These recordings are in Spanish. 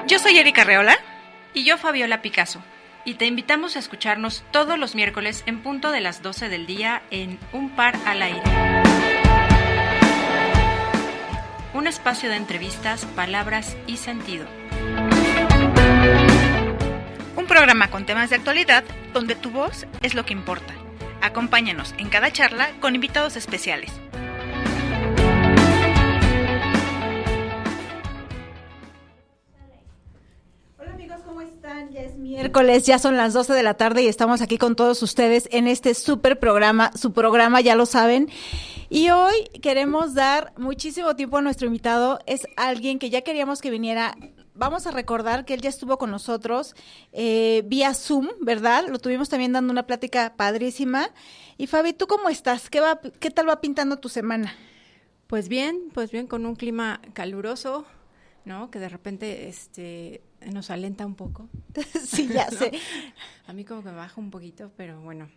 Yo soy Erika Reola. Y yo, Fabiola Picasso. Y te invitamos a escucharnos todos los miércoles en punto de las 12 del día en Un Par al Aire. Un espacio de entrevistas, palabras y sentido. Un programa con temas de actualidad donde tu voz es lo que importa. Acompáñanos en cada charla con invitados especiales. Hola amigos, ¿cómo están? Ya es miércoles, ya son las 12 de la tarde y estamos aquí con todos ustedes en este súper programa, su programa, ya lo saben. Y hoy queremos dar muchísimo tiempo a nuestro invitado, es alguien que ya queríamos que viniera. Vamos a recordar que él ya estuvo con nosotros vía Zoom, ¿verdad? Lo tuvimos también dando una plática padrísima. Y Fabi, ¿tú cómo estás? ¿Qué tal va pintando tu semana? Pues bien, con un clima caluroso, ¿no? Que de repente nos alenta un poco. Sí, ya sé. A mí como que me baja un poquito, pero bueno,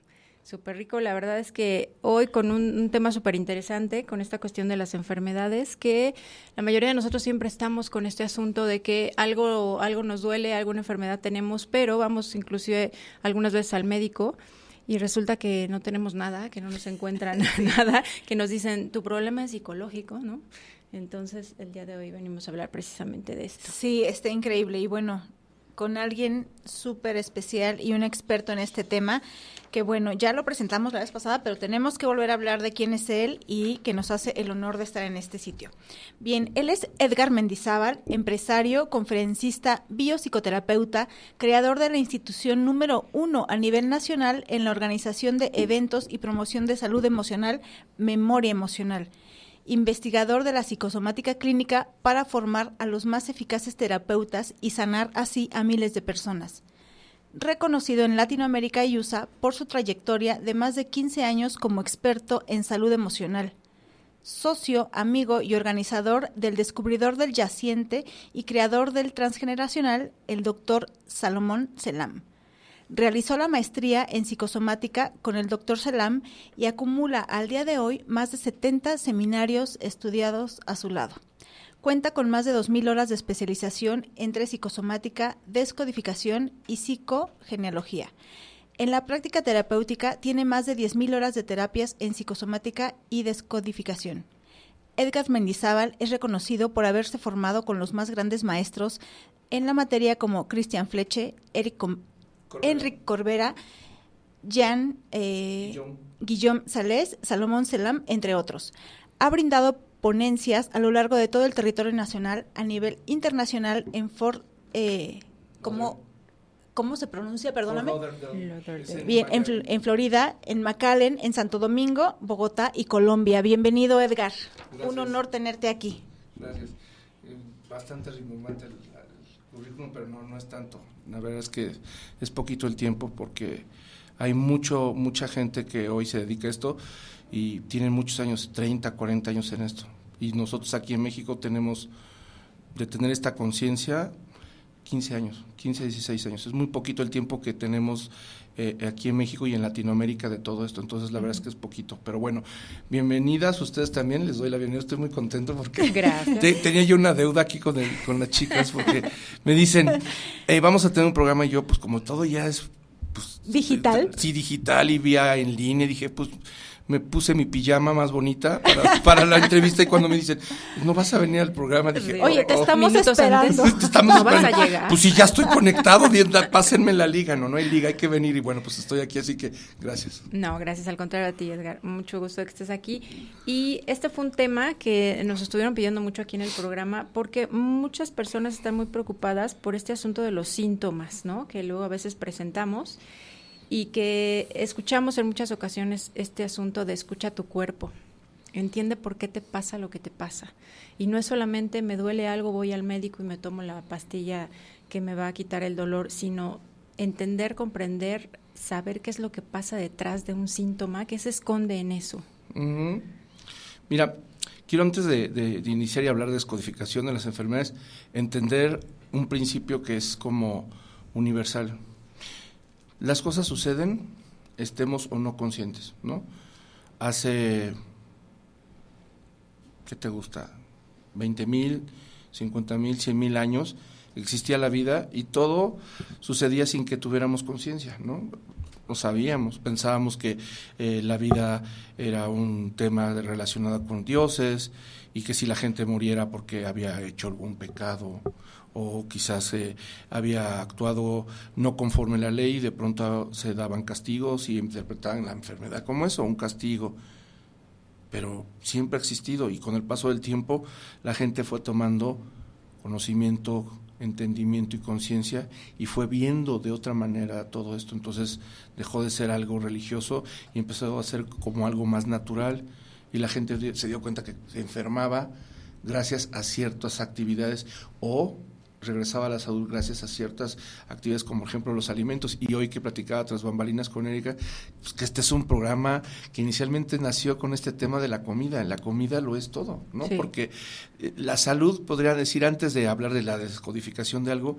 súper rico. La verdad es que hoy con un tema súper interesante, con esta cuestión de las enfermedades, que la mayoría de nosotros siempre estamos con este asunto de que algo nos duele, alguna enfermedad tenemos, pero vamos inclusive algunas veces al médico y resulta que no tenemos nada, que no nos encuentran nada, que nos dicen, tu problema es psicológico, ¿no? Entonces, el día de hoy venimos a hablar precisamente de esto. Sí, está increíble y bueno, con alguien súper especial y un experto en este tema, que bueno, ya lo presentamos la vez pasada, pero tenemos que volver a hablar de quién es él y que nos hace el honor de estar en este sitio. Bien, él es Edgar Mendizábal, empresario, conferencista, biopsicoterapeuta, creador de la institución número 1 a nivel nacional en la organización de eventos y promoción de salud emocional, Memoria Emocional, investigador de la psicosomática clínica para formar a los más eficaces terapeutas y sanar así a miles de personas. Reconocido en Latinoamérica y USA por su trayectoria de más de 15 años como experto en salud emocional. Socio, amigo y organizador del Descubridor del Yaciente y creador del Transgeneracional, el Dr. Salomón Selam. Realizó la maestría en psicosomática con el Dr. Selam y acumula al día de hoy más de 70 seminarios estudiados a su lado. Cuenta con más de 2,000 horas de especialización entre psicosomática, descodificación y psicogenealogía. En la práctica terapéutica tiene más de 10,000 horas de terapias en psicosomática y descodificación. Edgar Mendizábal es reconocido por haberse formado con los más grandes maestros en la materia como Christian Fleche, Enrique Corbera, Guillaume Salés, Salomón Selam, entre otros. Ha brindado ponencias a lo largo de todo el territorio nacional, a nivel internacional, ¿cómo se pronuncia? Perdóname. Bien, en Florida, en McAllen, en Santo Domingo, Bogotá y Colombia. Bienvenido, Edgar. Gracias. Un honor tenerte aquí. Gracias. Bastante rimbombante el currículum, pero no es tanto. La verdad es que es poquito el tiempo porque hay mucha gente que hoy se dedica a esto y tienen muchos años, 30, 40 años en esto. Y nosotros aquí en México tenemos de tener esta conciencia 15 años, 15, 16 años. Es muy poquito el tiempo que tenemos aquí en México y en Latinoamérica de todo esto, entonces la verdad es que es poquito. Pero bueno, bienvenidas ustedes también, les doy la bienvenida, estoy muy contento porque tenía yo una deuda aquí con las chicas porque me dicen, vamos a tener un programa y yo, pues como todo ya es… Pues, ¿digital? Sí, digital y vía en línea, dije, pues… Me puse mi pijama más bonita para la entrevista y cuando me dicen, ¿no vas a venir al programa? Dije, oye, te estamos esperando. No vas a llegar. Pues si ya estoy conectado, pásenme la liga, no hay liga, hay que venir y bueno, pues estoy aquí, así que gracias. No, gracias, al contrario a ti, Edgar, mucho gusto de que estés aquí. Y este fue un tema que nos estuvieron pidiendo mucho aquí en el programa porque muchas personas están muy preocupadas por este asunto de los síntomas, ¿no? Que luego a veces presentamos y que escuchamos en muchas ocasiones este asunto de escucha tu cuerpo, entiende por qué te pasa lo que te pasa. Y no es solamente me duele algo, voy al médico y me tomo la pastilla que me va a quitar el dolor, sino entender, comprender, saber qué es lo que pasa detrás de un síntoma, qué se esconde en eso. Uh-huh. Mira, quiero antes de iniciar y hablar de descodificación de las enfermedades, entender un principio que es como universal. Las cosas suceden, estemos o no conscientes, ¿no? Hace, ¿qué te gusta? 20,000, 50,000, 100,000 años, existía la vida y todo sucedía sin que tuviéramos conciencia, ¿no? Lo sabíamos, pensábamos que la vida era un tema relacionado con dioses y que si la gente muriera porque había hecho algún pecado o quizás había actuado no conforme a la ley y de pronto se daban castigos y interpretaban la enfermedad como eso, un castigo. Pero siempre ha existido y con el paso del tiempo la gente fue tomando conocimiento, entendimiento y conciencia y fue viendo de otra manera todo esto, entonces dejó de ser algo religioso y empezó a ser como algo más natural y la gente se dio cuenta que se enfermaba gracias a ciertas actividades o regresaba a la salud gracias a ciertas actividades como por ejemplo los alimentos. Y hoy que platicaba tras bambalinas con Erika, pues que este es un programa que inicialmente nació con este tema de la comida lo es todo, ¿no? Sí. Porque la salud, podría decir, antes de hablar de la descodificación de algo,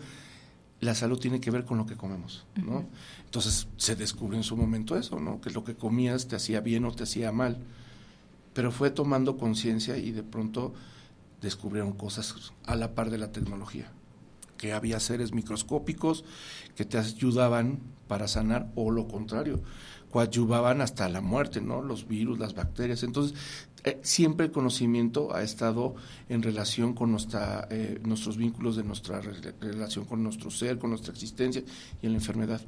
la salud tiene que ver con lo que comemos, ¿no? Uh-huh. Entonces se descubrió en su momento eso, ¿no? Que lo que comías te hacía bien o te hacía mal, pero fue tomando conciencia y de pronto descubrieron cosas a la par de la tecnología, que había seres microscópicos que te ayudaban para sanar o lo contrario, coadyuvaban hasta la muerte, ¿no? Los virus, las bacterias. Entonces, siempre el conocimiento ha estado en relación con nuestros vínculos de nuestra relación con nuestro ser, con nuestra existencia y en la enfermedad.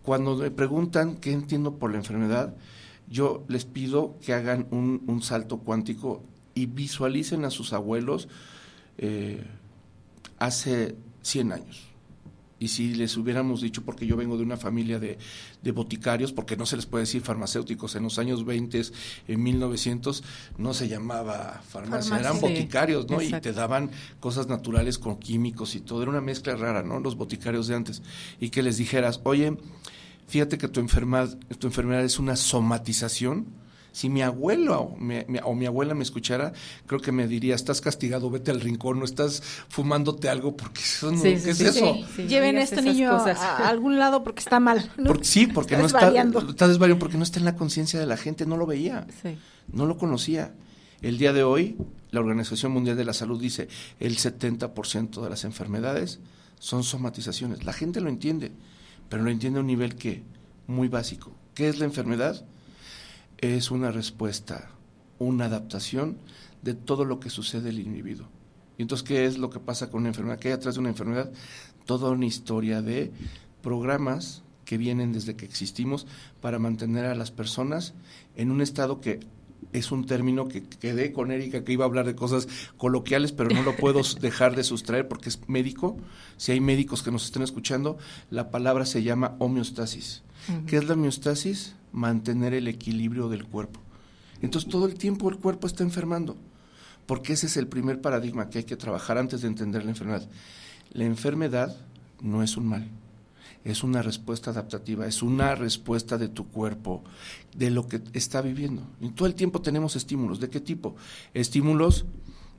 Cuando me preguntan qué entiendo por la enfermedad, yo les pido que hagan un salto cuántico y visualicen a sus abuelos hace 100 años. Y si les hubiéramos dicho, porque yo vengo de una familia de boticarios, porque no se les puede decir farmacéuticos, en los años 20, en 1900, no se llamaba farmacia, eran boticarios, ¿no? Exacto. Y te daban cosas naturales con químicos y todo, era una mezcla rara, ¿no? Los boticarios de antes. Y que les dijeras, oye, fíjate que tu enfermedad es una somatización. Si mi abuelo o mi abuela me escuchara, creo que me diría, estás castigado, vete al rincón, no estás fumándote algo, porque eso no, ¿qué es eso? Sí. Lleven a este niño a algún lado porque está mal, ¿no? Porque no está desvariando, porque no está en la conciencia de la gente, no lo veía, no lo conocía. El día de hoy, la Organización Mundial de la Salud dice, el 70% de las enfermedades son somatizaciones. La gente lo entiende, pero lo entiende a un nivel muy básico. ¿Qué es la enfermedad? Es una respuesta, una adaptación de todo lo que sucede en el individuo. Y entonces, ¿qué es lo que pasa con una enfermedad? ¿Qué hay atrás de una enfermedad? Toda una historia de programas que vienen desde que existimos para mantener a las personas en un estado que es un término que quedé con Erika, que iba a hablar de cosas coloquiales, pero no lo puedo dejar de sustraer porque es médico. Si hay médicos que nos estén escuchando, la palabra se llama homeostasis. Uh-huh. ¿Qué es la homeostasis? Mantener el equilibrio del cuerpo. Entonces todo el tiempo el cuerpo está enfermando, porque ese es el primer paradigma que hay que trabajar antes de entender la enfermedad. La enfermedad no es un mal, es una respuesta adaptativa, es una respuesta de tu cuerpo, de lo que está viviendo. Y todo el tiempo tenemos estímulos. ¿De qué tipo? Estímulos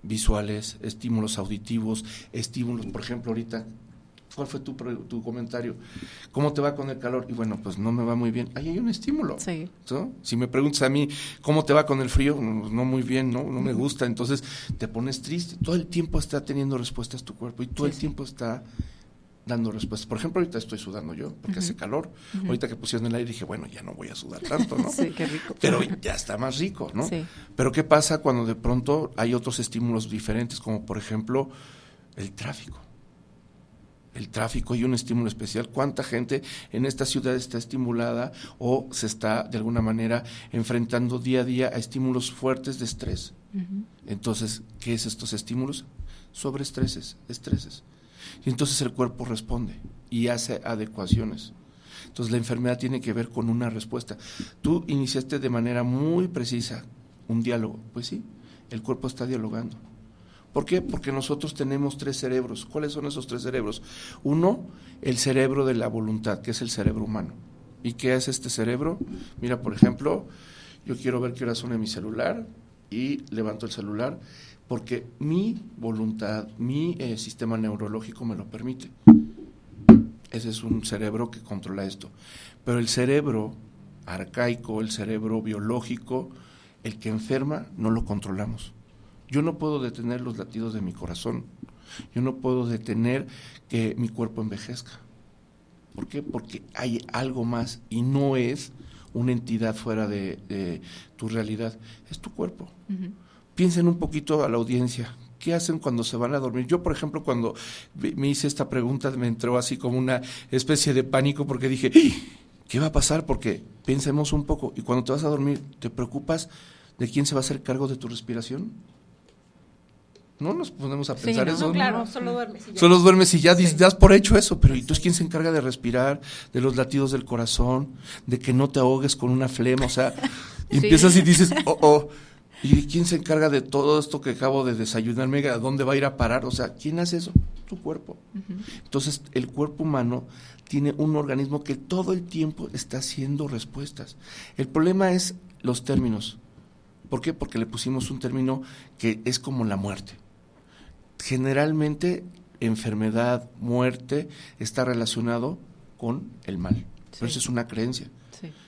visuales, estímulos auditivos, estímulos, por ejemplo, ahorita, ¿cuál fue tu comentario? ¿Cómo te va con el calor? Y bueno, pues no me va muy bien. Ahí hay un estímulo. Sí. ¿No? Si me preguntas a mí, ¿cómo te va con el frío? No muy bien, no me gusta. Entonces te pones triste. Todo el tiempo está teniendo respuestas tu cuerpo y todo el tiempo está dando respuestas. Por ejemplo, ahorita estoy sudando yo porque hace calor. Ahorita que pusieron el aire dije, bueno, ya no voy a sudar tanto, ¿no? Sí, qué rico. Pero ya está más rico, ¿no? Sí. Pero ¿qué pasa cuando de pronto hay otros estímulos diferentes, como por ejemplo el tráfico? El tráfico y un estímulo especial. ¿Cuánta gente en esta ciudad está estimulada o se está de alguna manera enfrentando día a día a estímulos fuertes de estrés? Uh-huh. Entonces, ¿qué es estos estímulos? Sobreestreses, estreses. Y entonces el cuerpo responde y hace adecuaciones. Entonces la enfermedad tiene que ver con una respuesta. Tú iniciaste de manera muy precisa un diálogo. Pues sí, el cuerpo está dialogando. ¿Por qué? Porque nosotros tenemos 3 cerebros. ¿Cuáles son esos 3 cerebros? Uno, el cerebro de la voluntad, que es el cerebro humano. ¿Y qué es este cerebro? Mira, por ejemplo, yo quiero ver qué hora suena mi celular y levanto el celular porque mi voluntad, mi sistema neurológico me lo permite. Ese es un cerebro que controla esto. Pero el cerebro arcaico, el cerebro biológico, el que enferma, no lo controlamos. Yo no puedo detener los latidos de mi corazón, Yo no puedo detener que mi cuerpo envejezca. ¿Por qué? Porque hay algo más y no es una entidad fuera de tu realidad, es tu cuerpo. Piensen un poquito a la audiencia, ¿qué hacen cuando se van a dormir? Yo, por ejemplo, cuando me hice esta pregunta, me entró así como una especie de pánico porque dije, ¿qué va a pasar? Porque pensemos un poco, y cuando te vas a dormir, ¿te preocupas de quién se va a hacer cargo de tu respiración? No nos ponemos a pensar eso. No, claro, solo duermes y ya. Solo duermes y ya das por hecho eso, pero entonces ¿quién se encarga de respirar, de los latidos del corazón, de que no te ahogues con una flema? O sea, y empiezas y dices, ¿y quién se encarga de todo esto que acabo de desayunarme? ¿A dónde va a ir a parar? O sea, ¿quién hace eso? Tu cuerpo. Entonces, el cuerpo humano tiene un organismo que todo el tiempo está haciendo respuestas. El problema es los términos. ¿Por qué? Porque le pusimos un término que es como la muerte. Generalmente, enfermedad, muerte, está relacionado con el mal. Pero eso es una creencia.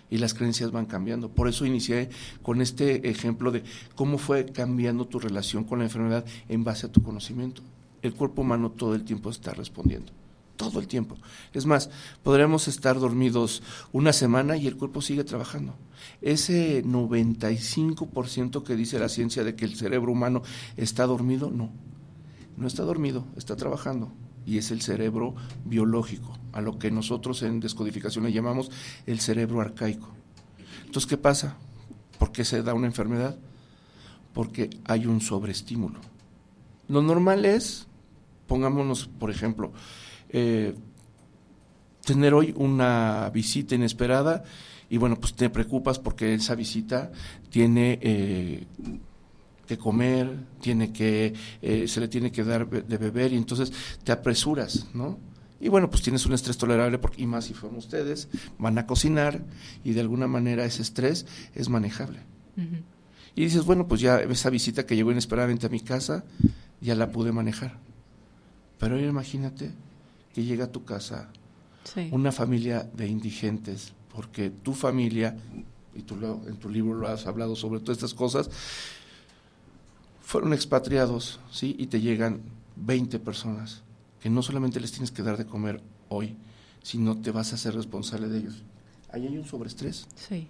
Y las creencias van cambiando. Por eso inicié con este ejemplo de cómo fue cambiando tu relación con la enfermedad en base a tu conocimiento. El cuerpo humano todo el tiempo está respondiendo. Todo el tiempo. Es más, podremos estar dormidos una semana y el cuerpo sigue trabajando. Ese 95% que dice la ciencia de que el cerebro humano está dormido, no está dormido, está trabajando. Y es el cerebro biológico, a lo que nosotros en descodificación le llamamos el cerebro arcaico. Entonces, ¿qué pasa? ¿Por qué se da una enfermedad? Porque hay un sobreestímulo. Lo normal es, pongámonos, por ejemplo, tener hoy una visita inesperada y bueno, pues te preocupas porque esa visita tiene que comer, se le tiene que dar de beber y entonces te apresuras, ¿no? Y bueno, pues tienes un estrés tolerable y más si fueron ustedes, van a cocinar y de alguna manera ese estrés es manejable. Y dices, bueno, pues ya esa visita que llegó inesperadamente a mi casa, ya la pude manejar. Pero ahora imagínate que llega a tu casa una familia de indigentes, porque tu familia, y tú en tu libro lo has hablado sobre todas estas cosas, fueron expatriados, ¿sí? Y te llegan 20 personas, que no solamente les tienes que dar de comer hoy, sino te vas a hacer responsable de ellos. Ahí hay un sobreestrés. Sí.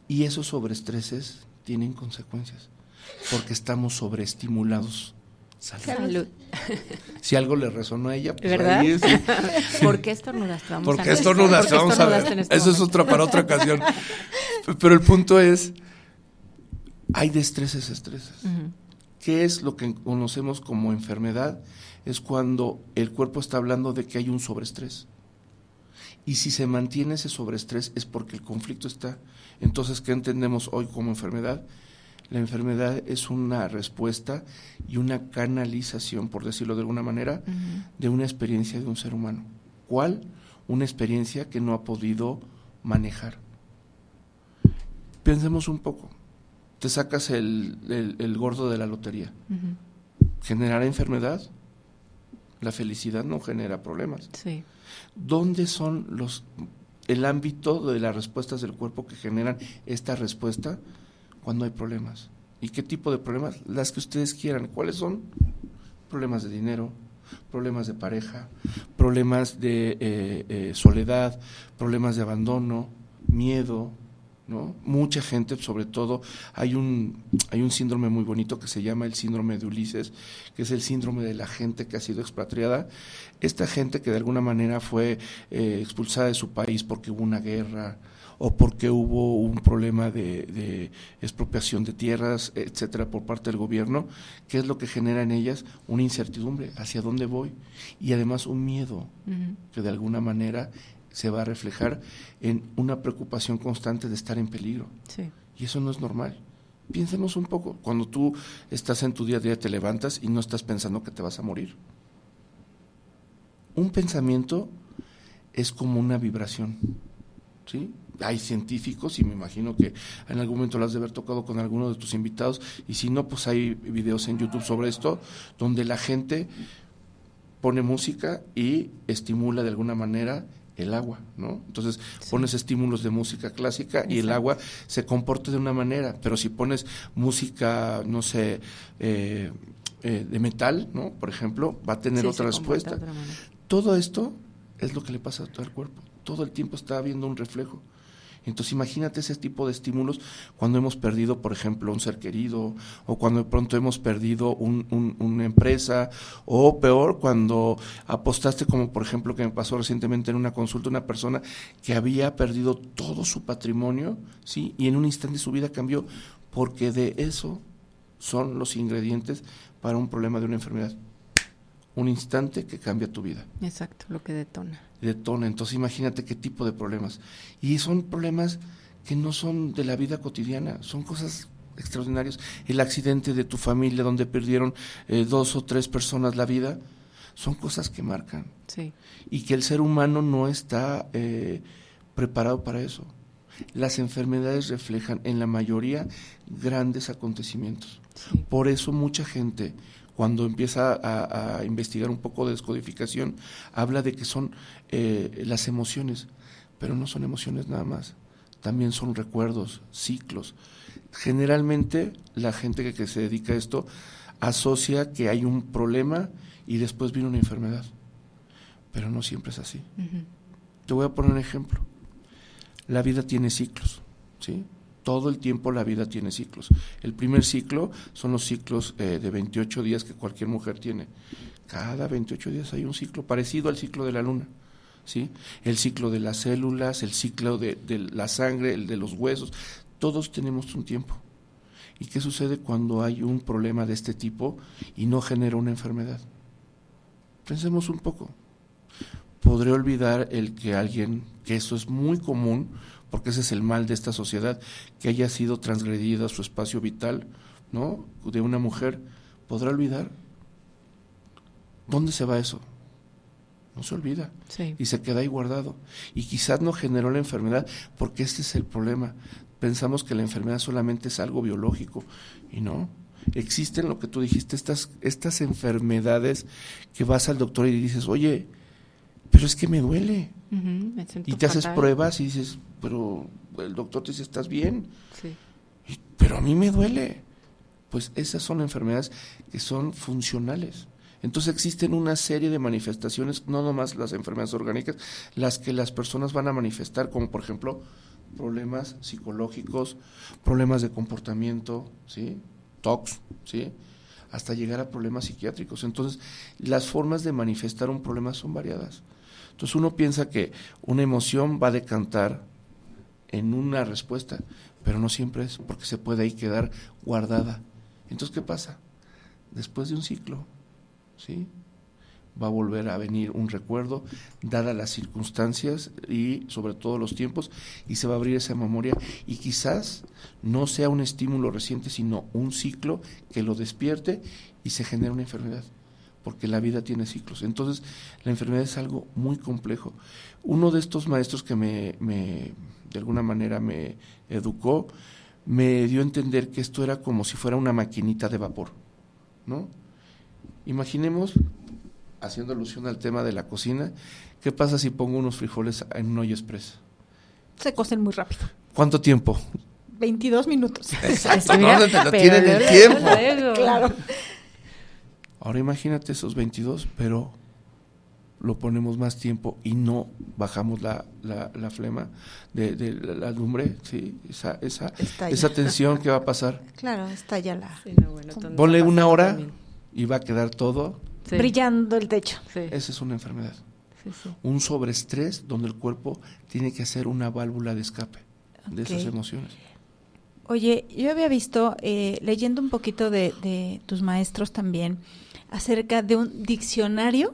Y esos sobreestreses tienen consecuencias, porque estamos sobreestimulados. Salud. Si algo le resonó a ella, pues ¿verdad? ahí es. ¿Por qué estornudaste? ¿Por qué estornudaste? Vamos a ver. Eso es para otra ocasión. Pero el punto es, hay de estreses. ¿Qué es lo que conocemos como enfermedad? Es cuando el cuerpo está hablando de que hay un sobreestrés. Y si se mantiene ese sobreestrés es porque el conflicto está. Entonces, ¿qué entendemos hoy como enfermedad? La enfermedad es una respuesta y una canalización, por decirlo de alguna manera, de una experiencia de un ser humano. ¿Cuál? Una experiencia que no ha podido manejar. Pensemos un poco. Te sacas el gordo de la lotería. ¿Generará enfermedad? La felicidad no genera problemas. Sí. ¿Dónde son el ámbito de las respuestas del cuerpo que generan esta respuesta cuando hay problemas? ¿Y qué tipo de problemas? Las que ustedes quieran. ¿Cuáles son? Problemas de dinero, problemas de pareja, problemas de soledad, problemas de abandono, miedo, ¿no? Mucha gente, sobre todo, hay un síndrome muy bonito que se llama el síndrome de Ulises, que es el síndrome de la gente que ha sido expatriada. Esta gente que de alguna manera fue expulsada de su país porque hubo una guerra o porque hubo un problema de expropiación de tierras, etcétera, por parte del gobierno. ¿Qué es lo que genera en ellas? Una incertidumbre, ¿hacia dónde voy? Y además un miedo que de alguna manera se va a reflejar en una preocupación constante de estar en peligro. Sí. Y eso no es normal. Piénsemos un poco, cuando tú estás en tu día a día, te levantas y no estás pensando que te vas a morir. Un pensamiento es como una vibración, ¿sí? Hay científicos, y me imagino que en algún momento lo has de haber tocado con alguno de tus invitados, y si no, pues hay videos en YouTube sobre esto, donde la gente pone música y estimula de alguna manera el agua, ¿no? Entonces pones estímulos de música clásica y el agua se comporta de una manera, pero si pones música, no sé, de metal, ¿no? Por ejemplo, va a tener otra respuesta. Todo esto es lo que le pasa a todo el cuerpo. Todo el tiempo está habiendo un reflejo. Entonces imagínate ese tipo de estímulos cuando hemos perdido, por ejemplo, un ser querido, o cuando de pronto hemos perdido una empresa, o peor, cuando apostaste, como por ejemplo que me pasó recientemente en una consulta, una persona que había perdido todo su patrimonio, ¿sí? Y en un instante su vida cambió, porque de eso son los ingredientes para un problema de una enfermedad. Un instante que cambia tu vida. Exacto, lo que detona. Entonces imagínate qué tipo de problemas. Y son problemas que no son de la vida cotidiana, son cosas extraordinarias. El accidente de tu familia donde perdieron 2 o 3 personas la vida, son cosas que marcan. Sí. Y que el ser humano no está preparado para eso. Las enfermedades reflejan en la mayoría grandes acontecimientos. Sí. Por eso mucha gente, cuando empieza a investigar un poco de descodificación, habla de que son las emociones, pero no son emociones nada más, también son recuerdos, ciclos. Generalmente la gente que se dedica a esto asocia que hay un problema y después viene una enfermedad, pero no siempre es así. Uh-huh. Te voy a poner un ejemplo. La vida tiene ciclos, ¿sí? Todo el tiempo la vida tiene ciclos. El primer ciclo son los ciclos de 28 días que cualquier mujer tiene. Cada 28 días hay un ciclo parecido al ciclo de la luna, ¿sí? El ciclo de las células, el ciclo de la sangre, el de los huesos, todos tenemos un tiempo. ¿Y qué sucede cuando hay un problema de este tipo y no genera una enfermedad? Pensemos un poco. Podré olvidar el que alguien, que eso es muy común, porque ese es el mal de esta sociedad, que haya sido transgredida su espacio vital, ¿no? De una mujer, ¿podrá olvidar? ¿Dónde se va eso? No se olvida. Sí. Y se queda ahí guardado. Y quizás no generó la enfermedad, porque este es el problema. Pensamos que la enfermedad solamente es algo biológico, y no. Existen, lo que tú dijiste, estas enfermedades que vas al doctor y dices, oye, pero es que me duele. Uh-huh, y te haces pruebas y dices, pero el doctor te dice, ¿estás bien? Sí. Pero a mí me duele. Pues esas son enfermedades que son funcionales. Entonces existen una serie de manifestaciones, no nomás las enfermedades orgánicas, las que las personas van a manifestar, como por ejemplo problemas psicológicos, problemas de comportamiento, ¿sí? TOCs, ¿sí? Hasta llegar a problemas psiquiátricos. Entonces, las formas de manifestar un problema son variadas. Entonces, uno piensa que una emoción va a decantar en una respuesta, pero no siempre es, porque se puede ahí quedar guardada. Entonces, ¿qué pasa? Después de un ciclo, ¿sí? Va a volver a venir un recuerdo, dadas las circunstancias y sobre todo los tiempos, y se va a abrir esa memoria, y quizás no sea un estímulo reciente, sino un ciclo que lo despierte y se genera una enfermedad, porque la vida tiene ciclos. Entonces, la enfermedad es algo muy complejo. Uno de estos maestros que de alguna manera me educó, me dio a entender que esto era como si fuera una maquinita de vapor, ¿no? Imaginemos, haciendo alusión al tema de la cocina, ¿qué pasa si pongo unos frijoles en un olla express? Se cocen muy rápido. ¿Cuánto tiempo? 22 minutos. Exacto, no, te lo tienen el tiempo. Claro. Ahora imagínate esos 22, pero lo ponemos más tiempo y no bajamos la flema de la lumbre, ¿sí? Esa tensión que va a pasar. Claro, está ya la... Sí, no, bueno, ponle una hora también. Y va a quedar todo... Sí. Brillando el techo. Sí. Esa es una enfermedad. Sí, sí. Un sobreestrés donde el cuerpo tiene que hacer una válvula de escape de esas emociones. Oye, yo había visto, leyendo un poquito de tus maestros también, acerca de un diccionario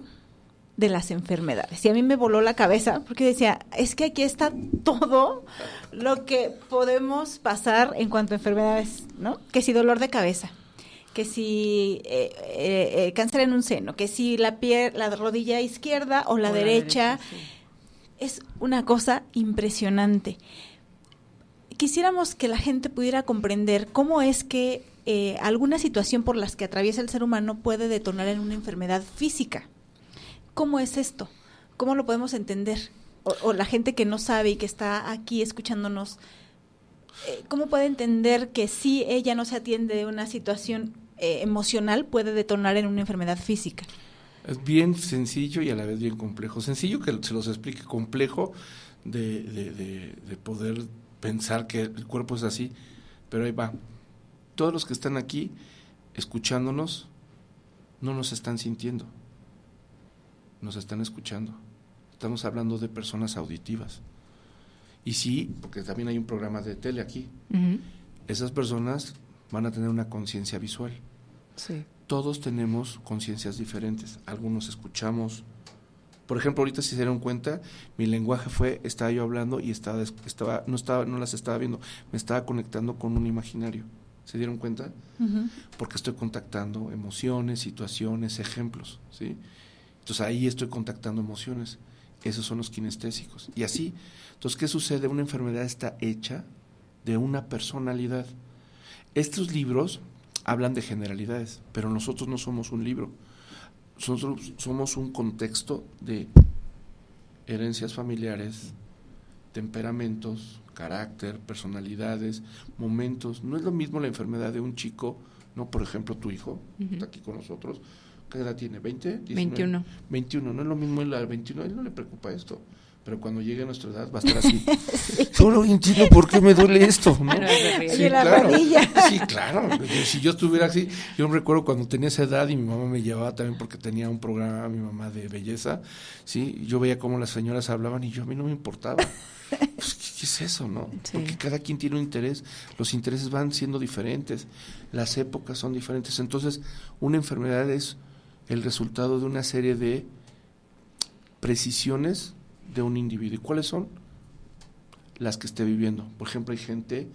de las enfermedades. Y a mí me voló la cabeza porque decía, es que aquí está todo lo que podemos pasar en cuanto a enfermedades, ¿no? Que si dolor de cabeza, que si cáncer en un seno, que si la rodilla izquierda o la derecha. Sí. Es una cosa impresionante. Quisiéramos que la gente pudiera comprender cómo es que alguna situación por las que atraviesa el ser humano puede detonar en una enfermedad física. ¿Cómo es esto? ¿Cómo lo podemos entender? O la gente que no sabe y que está aquí escuchándonos, ¿cómo puede entender que si ella no se atiende de una situación emocional puede detonar en una enfermedad física? Es bien sencillo y a la vez bien complejo. Sencillo que se los explique, complejo de poder pensar que el cuerpo es así, pero ahí va. Todos los que están aquí escuchándonos no nos están sintiendo, nos están escuchando. Estamos hablando de personas auditivas. Y sí, porque también hay un programa de tele aquí. Esas personas van a tener una conciencia visual. Sí. Todos tenemos conciencias diferentes. Algunos escuchamos. Por ejemplo, ahorita si se dieron cuenta, mi lenguaje estaba yo hablando y no las estaba viendo, me estaba conectando con un imaginario. ¿Se dieron cuenta? Porque estoy contactando emociones, situaciones, ejemplos, ¿sí? Entonces ahí estoy contactando emociones. Esos son los kinestésicos. Y así, entonces, ¿qué sucede? Una enfermedad está hecha de una personalidad. Estos libros hablan de generalidades, pero nosotros no somos un libro. Nosotros somos un contexto de herencias familiares, temperamentos, carácter, personalidades, momentos. No es lo mismo la enfermedad de un chico, no, por ejemplo, tu hijo, está aquí con nosotros. ¿Qué edad tiene? ¿20? 19, 21. No es lo mismo el 21, a él no le preocupa esto. Pero cuando llegue a nuestra edad va a estar así. Solo entiendo por qué me duele esto, ¿no? Sí, claro. Sí, claro. Si yo estuviera así, yo me recuerdo cuando tenía esa edad y mi mamá me llevaba también porque tenía un programa, mi mamá, de belleza, ¿sí? Yo veía cómo las señoras hablaban y a mí no me importaba. Pues, ¿qué es eso, no? Sí. Porque cada quien tiene un interés, los intereses van siendo diferentes, las épocas son diferentes. Entonces, una enfermedad es el resultado de una serie de precisiones de un individuo. ¿Y cuáles son? Las que esté viviendo. Por ejemplo, hay gente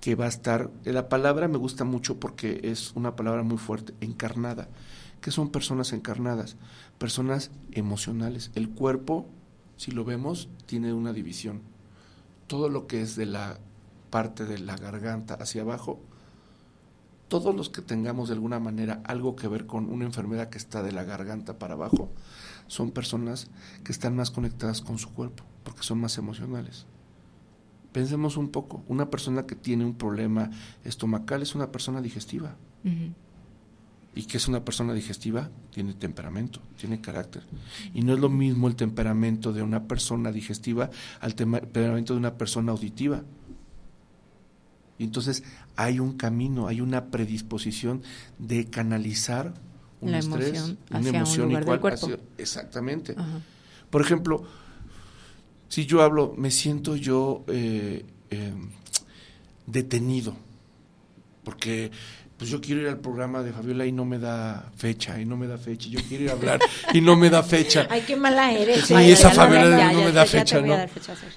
que va a estar, la palabra me gusta mucho porque es una palabra muy fuerte, encarnada. ¿Qué son personas encarnadas? Personas emocionales. El cuerpo, si lo vemos, tiene una división. Todo lo que es de la parte de la garganta hacia abajo, todos los que tengamos de alguna manera algo que ver con una enfermedad que está de la garganta para abajo, son personas que están más conectadas con su cuerpo, porque son más emocionales. Pensemos un poco, una persona que tiene un problema estomacal es una persona digestiva. ¿Y qué es una persona digestiva? Tiene temperamento, tiene carácter. Y no es lo mismo el temperamento de una persona digestiva al temperamento de una persona auditiva. Y entonces hay un camino, hay una predisposición de canalizar un la estrés, emoción una emoción un igual hacia, exactamente. Ajá. Por ejemplo, si yo hablo, me siento yo detenido, porque pues yo quiero ir al programa de Fabiola y no me da fecha, y yo quiero ir a hablar y no me da fecha. Ay, qué mala eres. Sí, esa Fabiola no me da fecha, ¿no?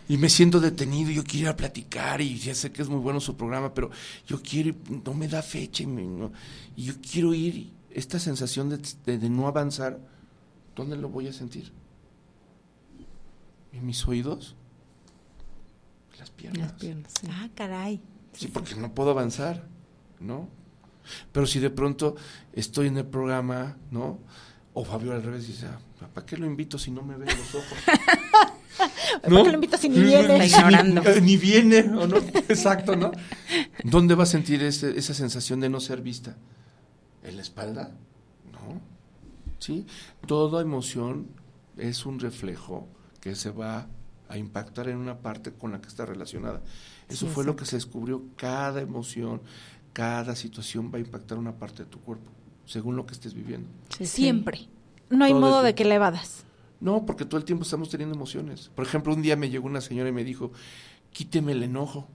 Y me siento detenido, yo quiero ir a platicar y ya sé que es muy bueno su programa, pero yo quiero ir, no me da fecha y yo quiero ir. Esta sensación de no avanzar, ¿dónde lo voy a sentir? ¿En mis oídos? Las piernas. Sí. Ah, caray. Sí, porque no puedo avanzar, ¿no? Pero si de pronto estoy en el programa, ¿no? O Fabiola al revés dice, ¿para qué lo invito si no me ve los ojos? ¿No? ¿Para qué lo invito si ni viene? Está ignorando. Ni viene, ¿o no? Exacto, ¿no? ¿Dónde va a sentir esa sensación de no ser vista? ¿En la espalda? No. ¿Sí? Toda emoción es un reflejo que se va a impactar en una parte con la que está relacionada. Eso sí, fue lo que se descubrió. Cada emoción, cada situación va a impactar una parte de tu cuerpo, según lo que estés viviendo. Sí, siempre. No hay modo de que le evadas. No, porque todo el tiempo estamos teniendo emociones. Por ejemplo, un día me llegó una señora y me dijo, quíteme el enojo.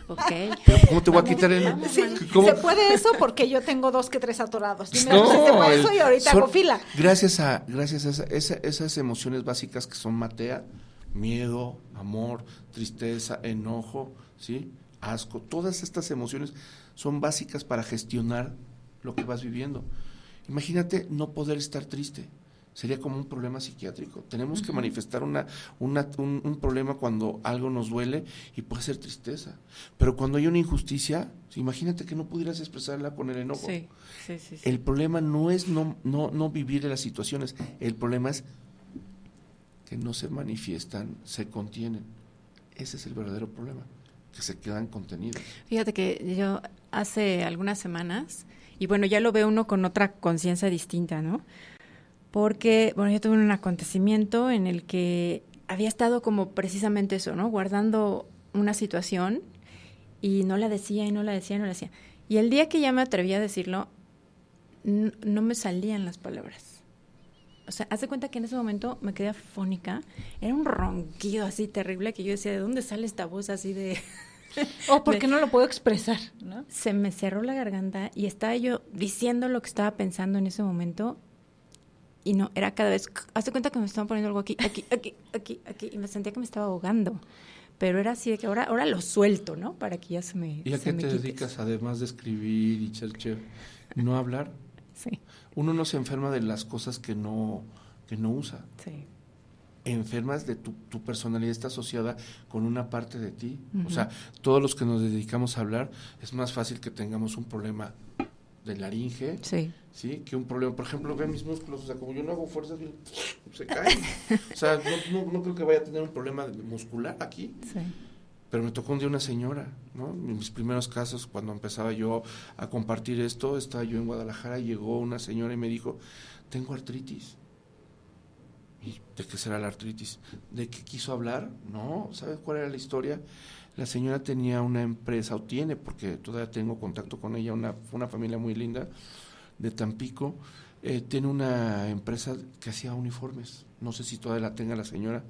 Okay. ¿Pero cómo te voy a quitar el enojo? Sí, ¿Cómo? se puede eso porque yo tengo 2 que 3 atorados. Dime, No, se puede eso y ahorita hago fila. Gracias a esas emociones básicas que son matea, miedo, amor, tristeza, enojo, ¿sí? Asco, todas estas emociones son básicas para gestionar lo que vas viviendo. Imagínate no poder estar triste. Sería como un problema psiquiátrico. Tenemos que manifestar un problema cuando algo nos duele y puede ser tristeza. Pero cuando hay una injusticia, imagínate que no pudieras expresarla con el enojo. Sí. El problema no es no vivir las situaciones. El problema es que no se manifiestan, se contienen. Ese es el verdadero problema, que se quedan contenidos. Fíjate que yo hace algunas semanas y bueno, ya lo ve uno con otra conciencia distinta, ¿no? Porque, bueno, yo tuve un acontecimiento en el que había estado como precisamente eso, ¿no? Guardando una situación y no la decía y no la decía y no la decía. Y el día que ya me atreví a decirlo, no me salían las palabras. O sea, haz de cuenta que en ese momento me quedé afónica. Era un ronquido así terrible que yo decía, ¿de dónde sale esta voz así de...? O porque no lo puedo expresar, ¿no? Se me cerró la garganta y estaba yo diciendo lo que estaba pensando en ese momento y no, era cada vez, haz de cuenta que me estaban poniendo algo aquí, y me sentía que me estaba ahogando. Pero era así de que ahora lo suelto, ¿no? Para que ya se me ¿Y a qué te quite. dedicas, además de escribir y chercher? ¿No hablar? Sí. Uno no se enferma de las cosas que no usa. Sí. Enfermas de tu personalidad, está asociada con una parte de ti. Uh-huh. O sea, todos los que nos dedicamos a hablar, es más fácil que tengamos un problema de laringe, sí, que un problema, por ejemplo, ve mis músculos, o sea, como yo no hago fuerzas, se caen. O sea, no creo que vaya a tener un problema muscular aquí. Sí. Pero me tocó un día una señora, ¿no? En mis primeros casos, cuando empezaba yo a compartir esto, estaba yo en Guadalajara, llegó una señora y me dijo, tengo artritis. ¿Y de qué será la artritis? ¿De qué quiso hablar? No, ¿sabes cuál era la historia? La señora tenía una empresa, o tiene, porque todavía tengo contacto con ella, una familia muy linda de Tampico, tiene una empresa que hacía uniformes, no sé si todavía la tenga la señora,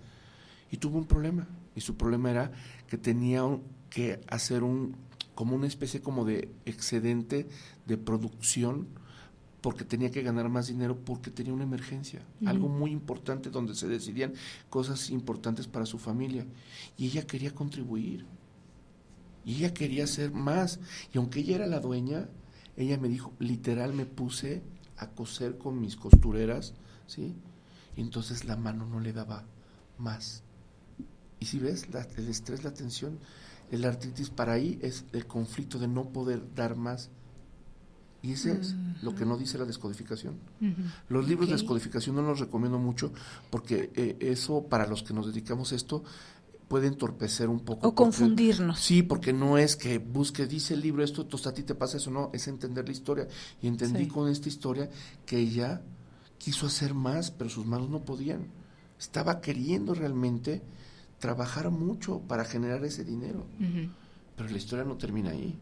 y tuvo un problema, y su problema era que tenía que hacer como una especie como de excedente de producción, porque tenía que ganar más dinero, porque tenía una emergencia, algo muy importante donde se decidían cosas importantes para su familia, y ella quería contribuir, y ella quería hacer más, y aunque ella era la dueña, ella me dijo, literal me puse a coser con mis costureras, ¿sí? Y entonces la mano no le daba más, y si ves, el estrés, la tensión, el artritis, para ahí es el conflicto de no poder dar más. Y ese es lo que no dice la descodificación. Los libros de descodificación no los recomiendo mucho porque eso, para los que nos dedicamos a esto, puede entorpecer un poco. O confundirnos. Sí, porque no es que busque, dice el libro esto, entonces a ti te pasa eso, no, es entender la historia. Y entendí con esta historia que ella quiso hacer más, pero sus manos no podían. Estaba queriendo realmente trabajar mucho para generar ese dinero. Pero la historia no termina ahí.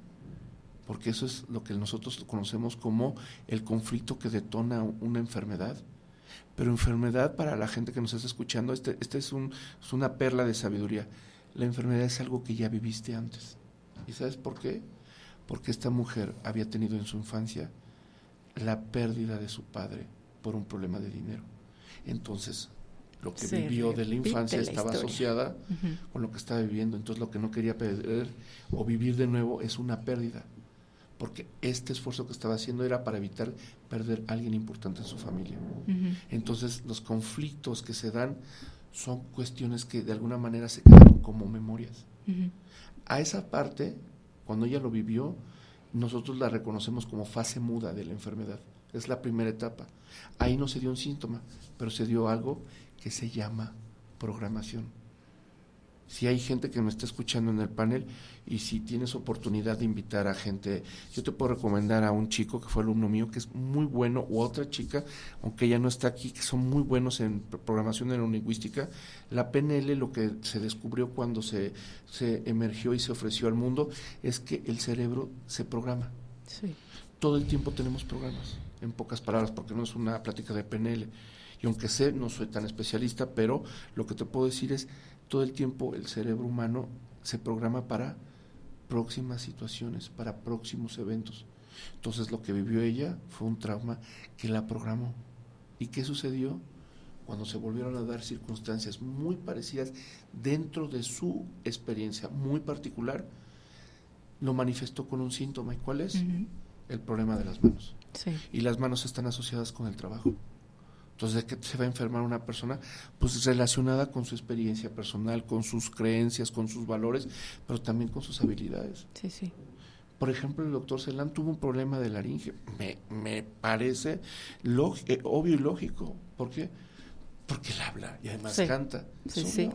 Porque eso es lo que nosotros conocemos como el conflicto que detona una enfermedad. Pero enfermedad, para la gente que nos está escuchando, este es una perla de sabiduría. La enfermedad es algo que ya viviste antes. ¿Y sabes por qué? Porque esta mujer había tenido en su infancia la pérdida de su padre por un problema de dinero. Entonces, lo que vivió de la infancia estaba asociada con lo que estaba viviendo. Entonces, lo que no quería perder o vivir de nuevo es una pérdida. Porque este esfuerzo que estaba haciendo era para evitar perder a alguien importante en su familia. Entonces, los conflictos que se dan son cuestiones que de alguna manera se quedaron como memorias. A esa parte, cuando ella lo vivió, nosotros la reconocemos como fase muda de la enfermedad. Es la primera etapa. Ahí no se dio un síntoma, pero se dio algo que se llama programación. Si hay gente que me está escuchando en el panel y si tienes oportunidad de invitar a gente, yo te puedo recomendar a un chico que fue alumno mío que es muy bueno, o a otra chica, aunque ella no está aquí, que son muy buenos en programación neurolingüística. La PNL, lo que se descubrió cuando se emergió y se ofreció al mundo, es que el cerebro se programa. Sí. Todo el tiempo tenemos programas, en pocas palabras, porque no es una plática de PNL. Y aunque no soy tan especialista, pero lo que te puedo decir es, todo el tiempo el cerebro humano se programa para próximas situaciones, para próximos eventos. Entonces lo que vivió ella fue un trauma que la programó. ¿Y qué sucedió? Cuando se volvieron a dar circunstancias muy parecidas dentro de su experiencia muy particular, lo manifestó con un síntoma. ¿Y cuál es? El problema de las manos. Sí. Y las manos están asociadas con el trabajo. Entonces, ¿de qué se va a enfermar una persona? Pues relacionada con su experiencia personal, con sus creencias, con sus valores, pero también con sus habilidades. Sí, sí. Por ejemplo, el doctor Celan tuvo un problema de laringe. Me parece obvio y lógico. ¿Por qué? Porque él habla y además canta. Sí,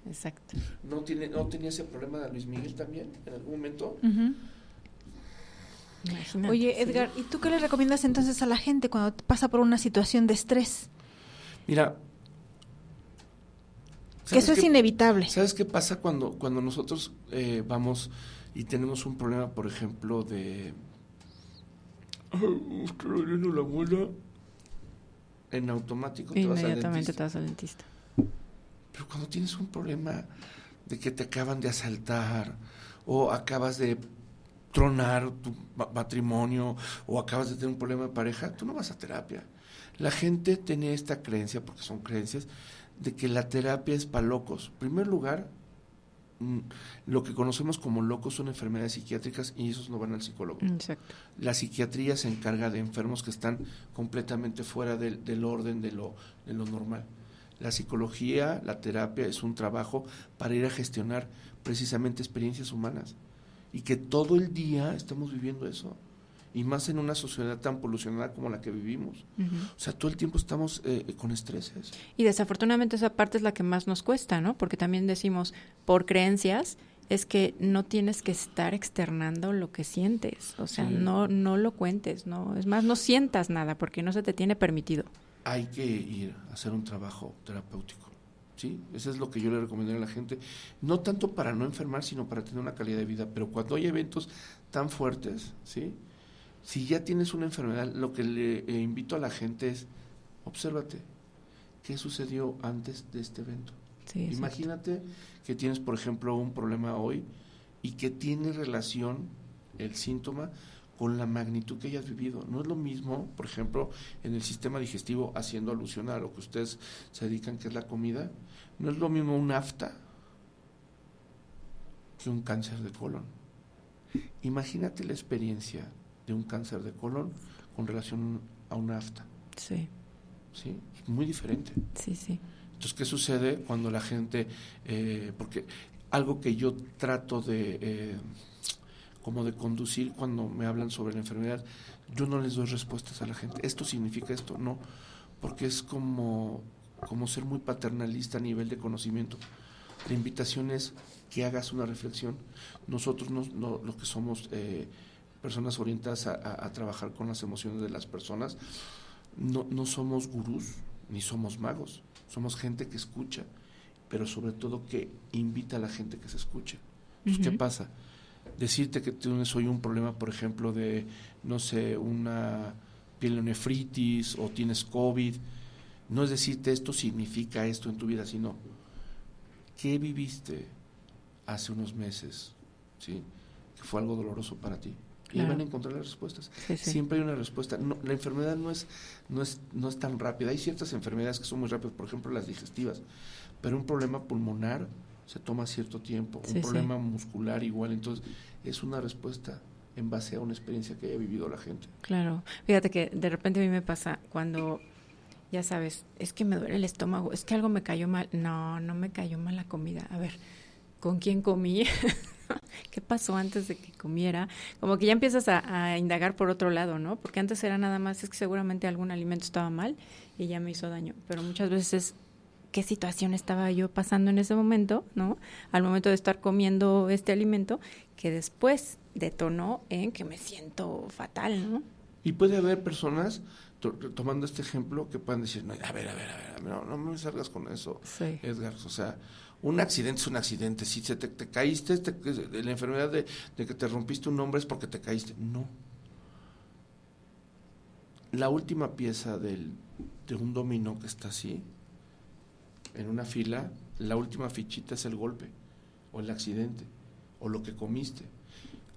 exacto. ¿No tenía ese problema de Luis Miguel también en algún momento? Imagínate, Oye, sí. Edgar, ¿y tú qué le recomiendas entonces a la gente cuando pasa por una situación de estrés? Mira, Que eso es qué- inevitable. ¿Sabes qué pasa cuando nosotros vamos y tenemos un problema, por ejemplo, de... estoy doliendo la muela. En automático te vas al Inmediatamente dentista. te vas al dentista. Pero cuando tienes un problema de que te acaban de asaltar o acabas de tronar tu matrimonio o acabas de tener un problema de pareja, tú no vas a terapia. La gente tiene esta creencia, porque son creencias, de que la terapia es para locos. En primer lugar, lo que conocemos como locos son enfermedades psiquiátricas y esos no van al psicólogo. Exacto. La psiquiatría se encarga de enfermos que están completamente fuera del orden de lo normal. La psicología, la terapia es un trabajo para ir a gestionar precisamente experiencias humanas y que todo el día estamos viviendo eso, y más en una sociedad tan polucionada como la que vivimos. O sea, todo el tiempo estamos con estreses. Y desafortunadamente esa parte es la que más nos cuesta, ¿no? Porque también decimos, por creencias, es que no tienes que estar externando lo que sientes. O sea, Sí. no lo cuentes, ¿no? Es más, no sientas nada porque no se te tiene permitido. Hay que ir a hacer un trabajo terapéutico, ¿sí? Eso es lo que yo le recomendaría a la gente, no tanto para no enfermar, sino para tener una calidad de vida. Pero cuando hay eventos tan fuertes, ¿sí? Si ya tienes una enfermedad, lo que le invito a la gente es, obsérvate, ¿qué sucedió antes de este evento? Sí, Imagínate que tienes, por ejemplo, un problema hoy y que tiene relación el síntoma con la magnitud que hayas vivido. No es lo mismo, por ejemplo, en el sistema digestivo, haciendo alusión a lo que ustedes se dedican, que es la comida, no es lo mismo un afta que un cáncer de colon. Imagínate la experiencia de un cáncer de colon con relación a una afta. Sí, ¿Sí? Es muy diferente. sí, sí. Entonces, ¿qué sucede cuando la gente, porque algo que yo trato de, como de conducir cuando me hablan sobre la enfermedad, yo no les doy respuestas a la gente, esto significa esto, no, porque es como ser muy paternalista a nivel de conocimiento. La invitación es que hagas una reflexión. Nosotros, no los que somos personas orientadas a trabajar con las emociones de las personas, no somos gurús, ni somos magos. Somos gente que escucha, pero sobre todo que invita a la gente que se escuche. Entonces, ¿qué pasa? Decirte que tienes hoy un problema, por ejemplo, de, no sé, una pielonefritis o tienes COVID, no es decirte esto significa esto en tu vida, sino ¿qué viviste hace unos meses? ¿Sí? Que fue algo doloroso para ti. Y ahí van a encontrar las respuestas. Sí, sí. Siempre hay una respuesta. No, la enfermedad no es tan rápida. Hay ciertas enfermedades que son muy rápidas, por ejemplo las digestivas, pero un problema pulmonar se toma cierto tiempo, Sí, un problema muscular igual. Entonces es una respuesta en base a una experiencia que haya vivido la gente. Claro. Fíjate que de repente a mí me pasa cuando, ya sabes, es que me duele el estómago, es que algo me cayó mal. No me cayó mal la comida. A ver, ¿con quién comí? ¿Qué pasó antes de que comiera? Como que ya empiezas a indagar por otro lado, ¿no? Porque antes era nada más, es que seguramente algún alimento estaba mal y ya me hizo daño. Pero muchas veces es, ¿qué situación estaba yo pasando en ese momento, ¿no? Al momento de estar comiendo este alimento, que después detonó en que me siento fatal, ¿no? Y puede haber personas, tomando este ejemplo, que puedan decir, no, a ver, no me salgas con eso, Sí. Edgar, o sea, un accidente es un accidente. Si te caíste, la enfermedad de que te rompiste un hombro es porque te caíste. No. La última pieza de un dominó que está así, en una fila, la última fichita es el golpe, o el accidente, o lo que comiste.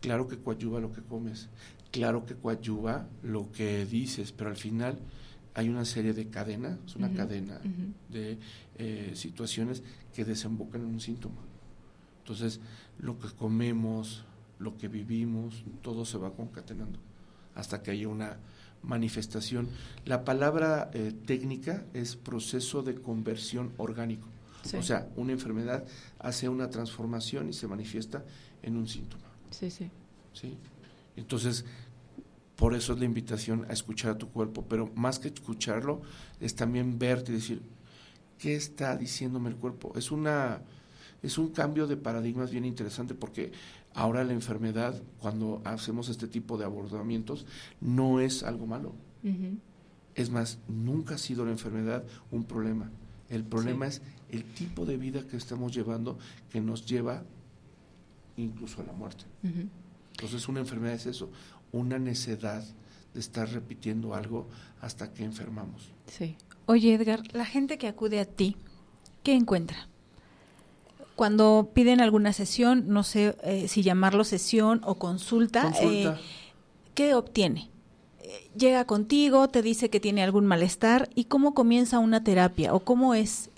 Claro que coadyuva lo que comes, claro que coadyuva lo que dices, pero al final hay una serie de cadenas, es una cadena de situaciones que desembocan en un síntoma. Entonces, lo que comemos, lo que vivimos, todo se va concatenando hasta que haya una manifestación. La palabra técnica es proceso de conversión orgánico. Sí. O sea, una enfermedad hace una transformación y se manifiesta en un síntoma. Sí, sí. ¿Sí? Entonces, por eso es la invitación a escuchar a tu cuerpo, pero más que escucharlo, es también verte y decir, ¿qué está diciéndome el cuerpo? Es un cambio de paradigmas bien interesante, porque Ahora la enfermedad, cuando hacemos este tipo de abordamientos, no es algo malo. Uh-huh. Es más, nunca ha sido la enfermedad un problema. El problema es el tipo de vida que estamos llevando, que nos lleva incluso a la muerte. Uh-huh. Entonces una enfermedad es eso, una necedad de estar repitiendo algo hasta que enfermamos. Sí. Oye, Edgar, la gente que acude a ti, ¿qué encuentra? Cuando piden alguna sesión, no sé si llamarlo sesión o consulta. ¿Qué obtiene? Llega contigo, te dice que tiene algún malestar, ¿y cómo comienza una terapia? ¿O cómo es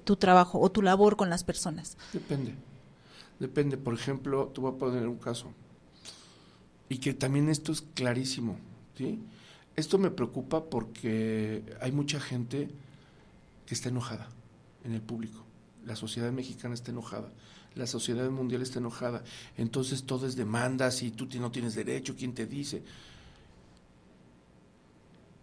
tu trabajo o tu labor con las personas? Depende. Por ejemplo, te voy a poner un caso, y que también esto es clarísimo, ¿sí? Esto me preocupa porque hay mucha gente que está enojada en el público. La sociedad mexicana está enojada, la sociedad mundial está enojada, entonces todo es demandas y tú no tienes derecho, ¿quién te dice?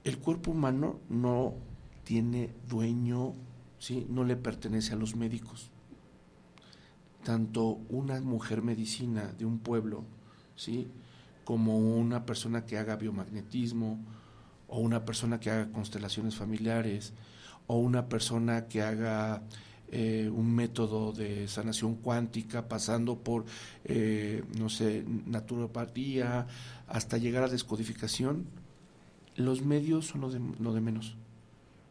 El cuerpo humano no tiene dueño, ¿sí? No le pertenece a los médicos. Tanto una mujer medicina de un pueblo, ¿sí? Como una persona que haga biomagnetismo, o una persona que haga constelaciones familiares, o una persona que haga un método de sanación cuántica, pasando por, naturopatía, hasta llegar a descodificación. Los medios son lo de menos.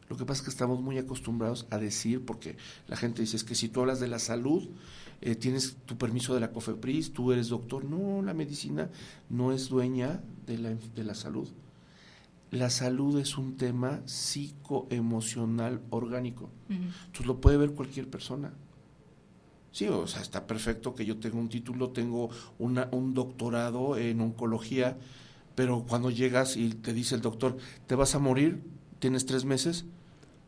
Lo que pasa es que estamos muy acostumbrados a decir, porque la gente dice, es que si tú hablas de la salud, tienes tu permiso de la COFEPRIS, tú eres doctor. No, la medicina no es dueña de la salud. La salud es un tema psicoemocional orgánico. Uh-huh. Entonces lo puede ver cualquier persona. Sí, o sea, está perfecto que yo tenga un título, tengo un doctorado en oncología, pero cuando llegas y te dice el doctor, ¿te vas a morir? ¿Tienes 3 meses?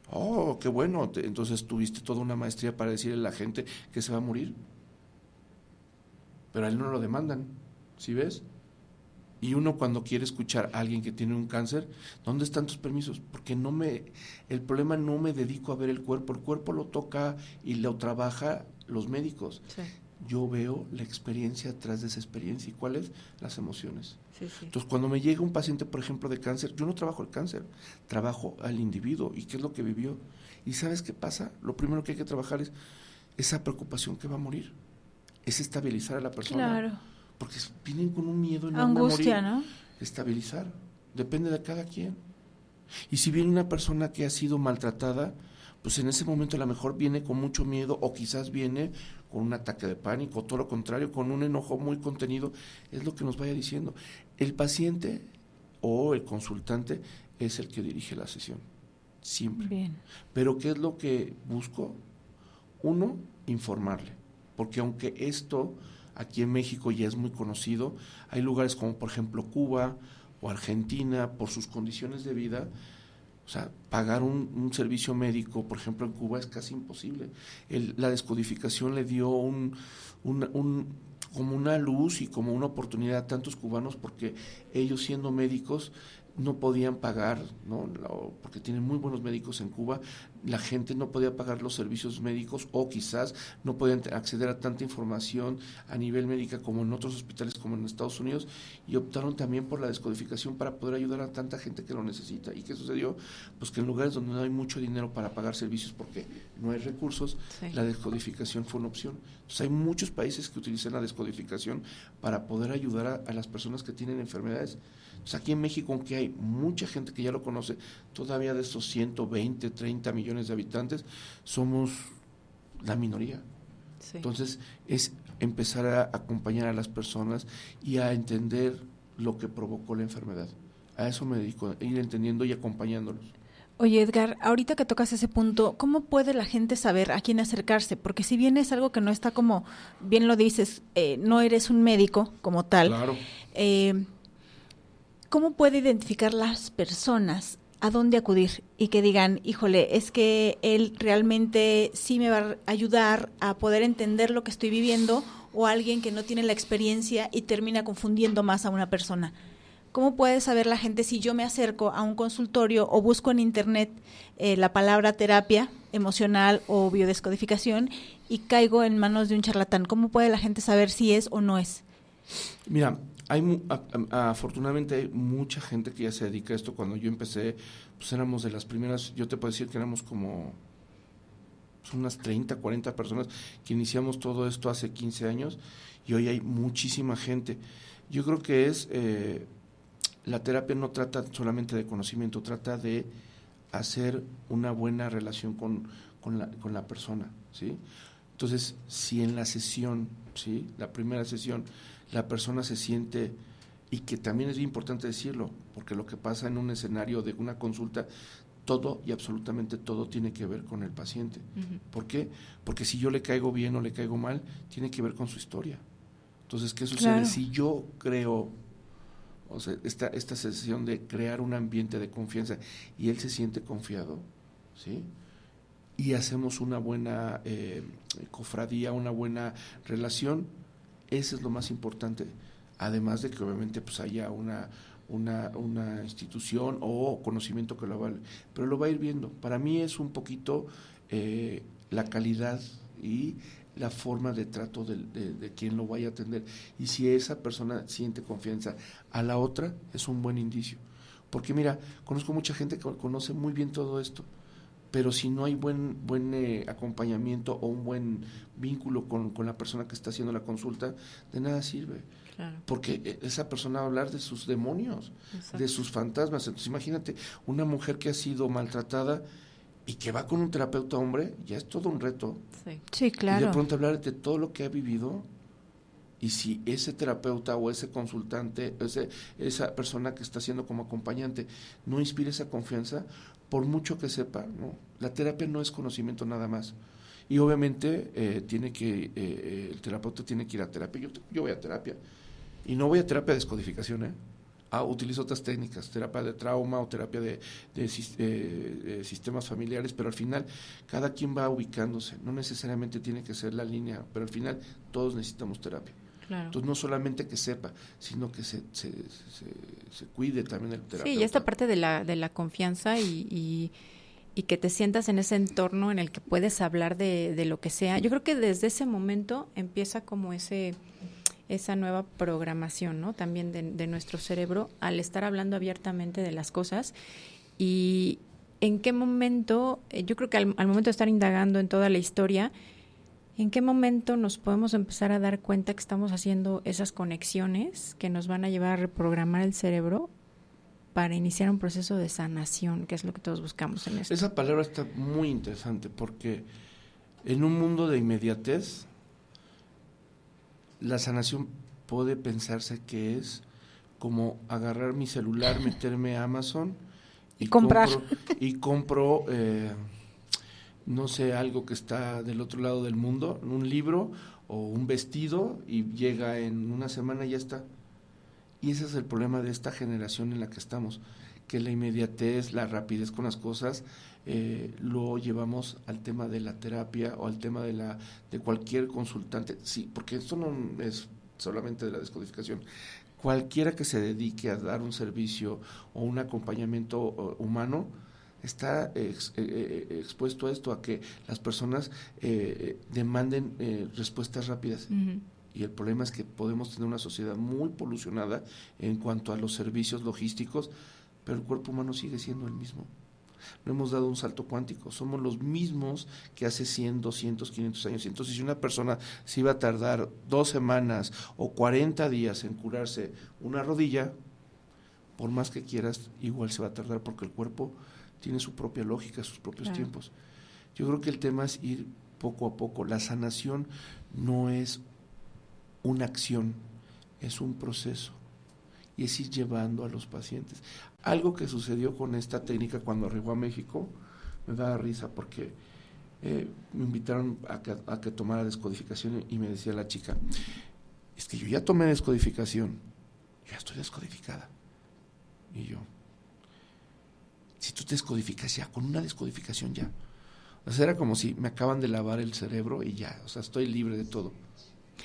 Oh, qué bueno. Entonces tuviste toda una maestría para decirle a la gente que se va a morir. Pero a él no lo demandan, ¿sí ves? Y uno cuando quiere escuchar a alguien que tiene un cáncer, ¿dónde están tus permisos? Porque el problema no me dedico a ver el cuerpo lo toca y lo trabaja los médicos. Sí. Yo veo la experiencia atrás de esa experiencia. ¿Y cuáles? Las emociones. Sí. Entonces, cuando me llega un paciente, por ejemplo, de cáncer, yo no trabajo el cáncer, trabajo al individuo y qué es lo que vivió. ¿Y sabes qué pasa? Lo primero que hay que trabajar es esa preocupación que va a morir, es estabilizar a la persona. Claro. Porque vienen con un miedo enorme angustia, a morir. ¿No? Estabilizar, depende de cada quien. Y si viene una persona que ha sido maltratada, pues en ese momento a lo mejor viene con mucho miedo, o quizás viene con un ataque de pánico, o todo lo contrario, con un enojo muy contenido, es lo que nos vaya diciendo. El paciente o el consultante es el que dirige la sesión, siempre. Bien. Pero ¿qué es lo que busco? Uno, informarle, porque aunque esto aquí en México ya es muy conocido, hay lugares como por ejemplo Cuba o Argentina, por sus condiciones de vida, o sea, pagar un servicio médico, por ejemplo, en Cuba es casi imposible. La descodificación le dio como una luz y como una oportunidad a tantos cubanos, porque ellos siendo médicos no podían pagar, ¿no? Porque tienen muy buenos médicos en Cuba, la gente no podía pagar los servicios médicos, o quizás no podían acceder a tanta información a nivel médica como en otros hospitales como en Estados Unidos, y optaron también por la descodificación para poder ayudar a tanta gente que lo necesita. ¿Y qué sucedió? Pues que en lugares donde no hay mucho dinero para pagar servicios porque no hay recursos, sí, la descodificación fue una opción. Entonces hay muchos países que utilizan la descodificación para poder ayudar a las personas que tienen enfermedades. Pues aquí en México, aunque hay mucha gente que ya lo conoce, todavía de estos 120, 30 millones de habitantes, somos la minoría. Sí. Entonces, es empezar a acompañar a las personas y a entender lo que provocó la enfermedad. A eso me dedico, a ir entendiendo y acompañándolos. Oye, Edgar, ahorita que tocas ese punto, ¿cómo puede la gente saber a quién acercarse? Porque si bien es algo que no está como, bien lo dices, no eres un médico como tal. Claro. ¿Cómo puede identificar las personas a dónde acudir y que digan, híjole, es que él realmente sí me va a ayudar a poder entender lo que estoy viviendo, o alguien que no tiene la experiencia y termina confundiendo más a una persona? ¿Cómo puede saber la gente si yo me acerco a un consultorio o busco en internet la palabra terapia emocional o biodescodificación y caigo en manos de un charlatán? ¿Cómo puede la gente saber si es o no es? Mira, afortunadamente hay mucha gente que ya se dedica a esto. Cuando yo empecé, pues éramos de las primeras, yo te puedo decir que éramos como unas 30, 40 personas que iniciamos todo esto hace 15 años y hoy hay muchísima gente. Yo creo que la terapia no trata solamente de conocimiento, trata de hacer una buena relación con la persona, ¿sí? Entonces, si en la sesión, ¿sí?, la primera sesión, la persona se siente, y que también es bien importante decirlo, porque lo que pasa en un escenario de una consulta, todo y absolutamente todo tiene que ver con el paciente. Uh-huh. ¿Por qué? Porque si yo le caigo bien o le caigo mal, tiene que ver con su historia. Entonces, ¿qué sucede? Claro. Si yo creo, o sea, esta sesión de crear un ambiente de confianza y él se siente confiado, ¿sí?, y hacemos una buena cofradía, una buena relación, eso es lo más importante, además de que obviamente pues haya una institución o conocimiento que lo avale, pero lo va a ir viendo. Para mí es un poquito la calidad y la forma de trato de quien lo vaya a atender, y si esa persona siente confianza a la otra, es un buen indicio, porque mira, conozco mucha gente que conoce muy bien todo esto, pero si no hay buen acompañamiento o un buen vínculo con la persona que está haciendo la consulta, de nada sirve. Claro. Porque esa persona va a hablar de sus demonios, exacto, de sus fantasmas. Entonces imagínate, una mujer que ha sido maltratada y que va con un terapeuta hombre, ya es todo un reto. Sí, claro. Y de pronto hablar de todo lo que ha vivido, y si ese terapeuta o ese consultante, esa persona que está haciendo como acompañante, no inspira esa confianza, por mucho que sepa, ¿no? La terapia no es conocimiento nada más. Y obviamente el terapeuta tiene que ir a terapia. Yo voy a terapia. Y no voy a terapia de descodificación, utilizo otras técnicas, terapia de trauma o terapia de sistemas familiares, pero al final cada quien va ubicándose. No necesariamente tiene que ser la línea, pero al final todos necesitamos terapia. Claro. Entonces no solamente que sepa, sino que se cuide también el terapeuta. Sí, y esta parte de la confianza y que te sientas en ese entorno en el que puedes hablar de lo que sea. Yo creo que desde ese momento empieza como esa nueva programación, ¿no? También de nuestro cerebro al estar hablando abiertamente de las cosas. Y en qué momento, yo creo que al momento de estar indagando en toda la historia, ¿en qué momento nos podemos empezar a dar cuenta que estamos haciendo esas conexiones que nos van a llevar a reprogramar el cerebro para iniciar un proceso de sanación, que es lo que todos buscamos en esto? Esa palabra está muy interesante porque en un mundo de inmediatez, la sanación puede pensarse que es como agarrar mi celular, meterme a Amazon y comprar. Compro no sé, algo que está del otro lado del mundo, un libro o un vestido, y llega en una semana y ya está. Y ese es el problema de esta generación en la que estamos, que la inmediatez, la rapidez con las cosas, lo llevamos al tema de la terapia o al tema de cualquier consultante. Sí, porque esto no es solamente de la descodificación. Cualquiera que se dedique a dar un servicio o un acompañamiento humano está expuesto a esto, a que las personas demanden respuestas rápidas. Uh-huh. Y el problema es que podemos tener una sociedad muy polucionada en cuanto a los servicios logísticos, pero el cuerpo humano sigue siendo el mismo. No hemos dado un salto cuántico, somos los mismos que hace 100, 200, 500 años. Entonces, si una persona se iba a tardar 2 semanas o 40 días en curarse una rodilla, por más que quieras, igual se va a tardar, porque el cuerpo tiene su propia lógica, sus propios tiempos. Yo creo que el tema es ir poco a poco. La sanación no es una acción, es un proceso, y es ir llevando a los pacientes. Algo que sucedió con esta técnica cuando arribó a México, me daba risa, porque me invitaron a que tomara descodificación, y me decía la chica, es que yo ya tomé descodificación, yo ya estoy descodificada. Y yo, si tú te descodificas ya, con una descodificación ya. O sea, era como si me acaban de lavar el cerebro y ya, o sea, estoy libre de todo.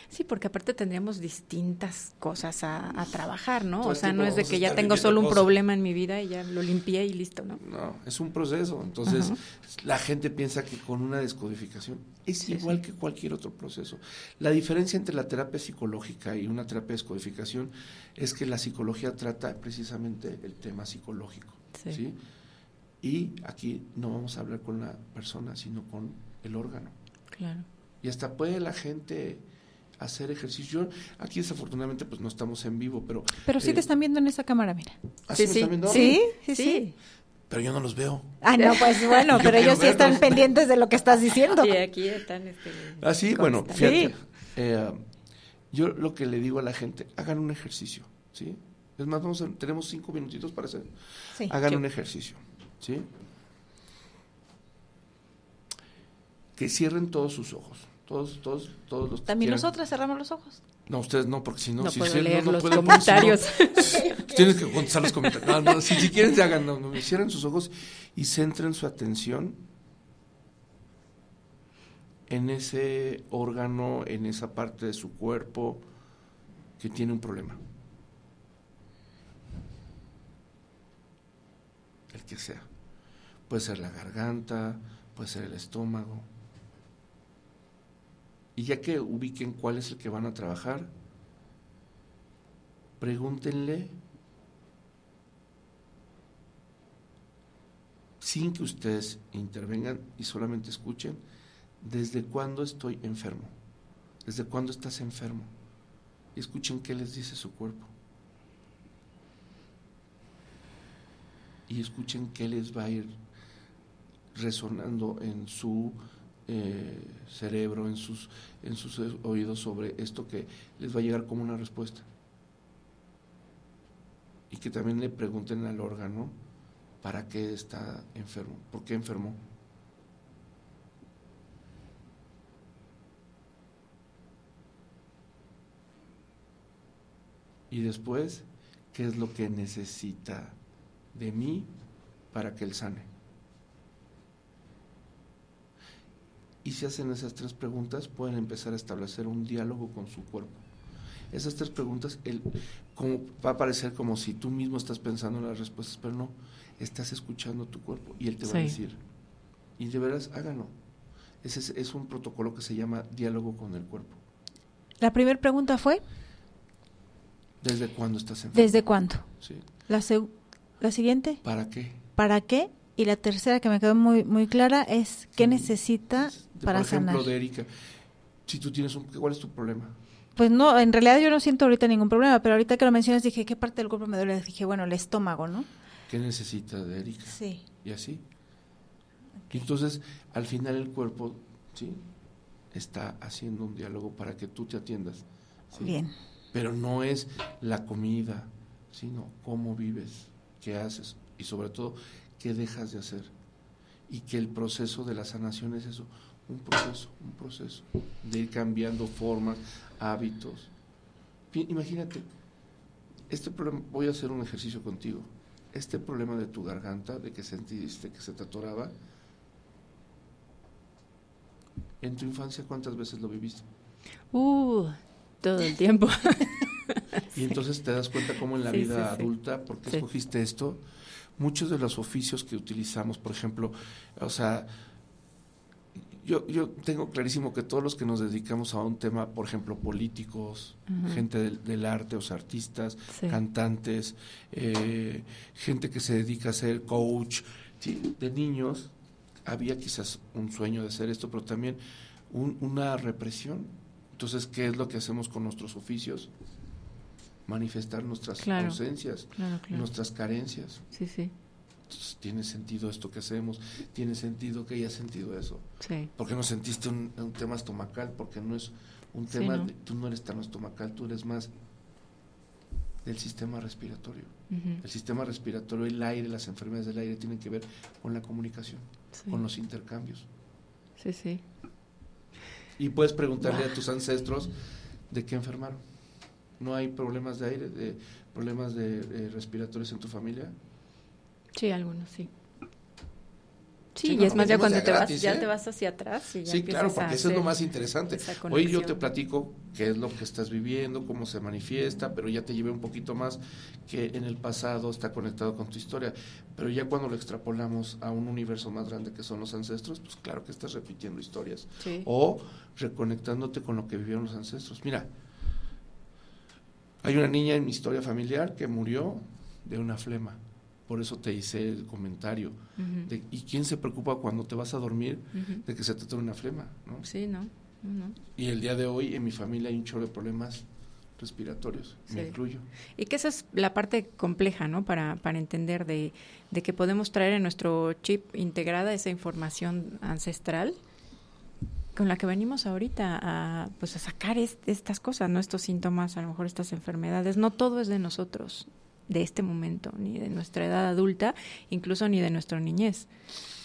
Sí, porque aparte tendríamos distintas cosas a trabajar, ¿no? Todo O el sea, tiempo no es de vamos a que ya estar tengo viviendo solo un cosas. problema en mi vida y ya lo limpié y listo, ¿no? No, es un proceso. Entonces, Ajá. la gente piensa que con una descodificación es Sí, igual sí. que cualquier otro proceso. La diferencia entre la terapia psicológica y una terapia de descodificación es que la psicología trata precisamente el tema psicológico, Sí. ¿sí? Y aquí no vamos a hablar con la persona, sino con el órgano. Claro. Y hasta puede la gente hacer ejercicio. Aquí desafortunadamente pues no estamos en vivo, Pero sí te están viendo en esa cámara, mira. ¿Ah, Sí, me sí. están viendo? Sí, sí, sí. Pero yo no los veo. Ah, no, pues bueno, Yo pero quiero ellos sí están verlos. pendientes de lo que estás diciendo. Sí, aquí están. Así, bueno, constantes. fíjate. Yo lo que le digo a la gente, hagan un ejercicio, ¿sí? Es más, tenemos 5 minutitos para hacer. Sí. Hagan Sí. un ejercicio, ¿sí? Que cierren todos sus ojos. Todos los que También quieran. nosotras cerramos los ojos. No, ustedes no, porque si no, No si puedo cierran, leer los pueden, comentarios. porque si no, tienes que contestar los comentarios. No, si quieren, se hagan. No, cierren sus ojos y centren su atención en ese órgano, en esa parte de su cuerpo que tiene un problema. El que sea. Puede ser la garganta, puede ser el estómago. Y ya que ubiquen cuál es el que van a trabajar, pregúntenle, sin que ustedes intervengan y solamente escuchen, ¿desde cuándo estoy enfermo? ¿Desde cuándo estás enfermo? Y escuchen qué les dice su cuerpo. Y escuchen qué les va a ir resonando en su cerebro, en sus oídos sobre esto que les va a llegar como una respuesta. Y que también le pregunten al órgano para qué está enfermo, por qué enfermó. Y después, ¿qué es lo que necesita de mí para que él sane? Y si hacen esas 3 preguntas, pueden empezar a establecer un diálogo con su cuerpo. Esas 3 preguntas, como va a parecer como si tú mismo estás pensando en las respuestas, pero no, estás escuchando tu cuerpo y él te va a decir. Y de veras, háganlo. Ese es un protocolo que se llama diálogo con el cuerpo. La primera pregunta fue, ¿Desde cuándo estás enfermo? ¿desde cuándo? Sí. La siguiente, ¿Para qué? ¿para qué? Y la tercera, que me quedó muy, muy clara, es ¿qué necesita para por ejemplo, sanar? de Erika, si tú tienes ¿cuál es tu problema? Pues no, en realidad yo no siento ahorita ningún problema, pero ahorita que lo mencionas dije, ¿qué parte del cuerpo me duele? Dije, bueno, el estómago, ¿no? ¿Qué necesita de Erika? Sí. Y así. Y entonces, al final el cuerpo, ¿sí?, está haciendo un diálogo para que tú te atiendas. ¿Sí? Bien. Pero no es la comida, sino cómo vives, qué haces y sobre todo qué dejas de hacer. Y que el proceso de la sanación es eso, un proceso de ir cambiando formas, hábitos. Imagínate, este problema, voy a hacer un ejercicio contigo. Este problema de tu garganta, de que sentiste que se te atoraba, en tu infancia, ¿cuántas veces lo viviste? Todo el tiempo. Y entonces te das cuenta cómo en la vida sí. adulta, ¿por qué Sí. escogiste esto? Muchos de los oficios que utilizamos, por ejemplo, o sea, yo tengo clarísimo que todos los que nos dedicamos a un tema, por ejemplo, políticos, gente del arte, o sea, artistas, Sí. cantantes, gente que se dedica a ser coach, ¿sí?, de niños, había quizás un sueño de hacer esto, pero también una represión. Entonces, ¿qué es lo que hacemos con nuestros oficios? Manifestar nuestras ausencias, Claro. nuestras carencias. Sí, sí. Entonces, ¿tiene sentido esto que hacemos? ¿Tiene sentido que hayas sentido eso? Sí. ¿Por qué no sentiste un tema estomacal? Porque no es un tema, ¿no? tú no eres tan estomacal, tú eres más del sistema respiratorio. El sistema respiratorio, el aire, las enfermedades del aire tienen que ver con la comunicación, Sí. con los intercambios. Sí, sí. Y puedes preguntarle a tus ancestros de qué enfermaron. ¿No hay problemas de aire, problemas de respiratorios en tu familia? Sí, algunos sí. Sí, no, y es más, ya cuando venimos de gratis, ya te vas hacia atrás. Y ya sí, claro, empiezas a porque eso es lo hacer más interesante. esa Hoy yo conexión. te platico qué es lo que estás viviendo, cómo se manifiesta, pero ya te llevé un poquito más que en el pasado está conectado con tu historia. Pero ya cuando lo extrapolamos a un universo más grande que son los ancestros, pues claro que estás repitiendo historias. Sí. O reconectándote con lo que vivieron los ancestros. Mira, hay una niña en mi historia familiar que murió de una flema. Por eso te hice el comentario. Ujú. ¿Y quién se preocupa cuando te vas a dormir Ujú. de que se te tome una flema? ¿No? Sí, ¿no? No. Y el día de hoy en mi familia hay un chorro de problemas respiratorios, Sí. me incluyo. Y que esa es la parte compleja, ¿no? Para entender de que podemos traer en nuestro chip integrada esa información ancestral con la que venimos ahorita a sacar estas cosas, ¿no? Estos síntomas, a lo mejor estas enfermedades. No todo es de nosotros, de este momento, ni de nuestra edad adulta, incluso ni de nuestra niñez.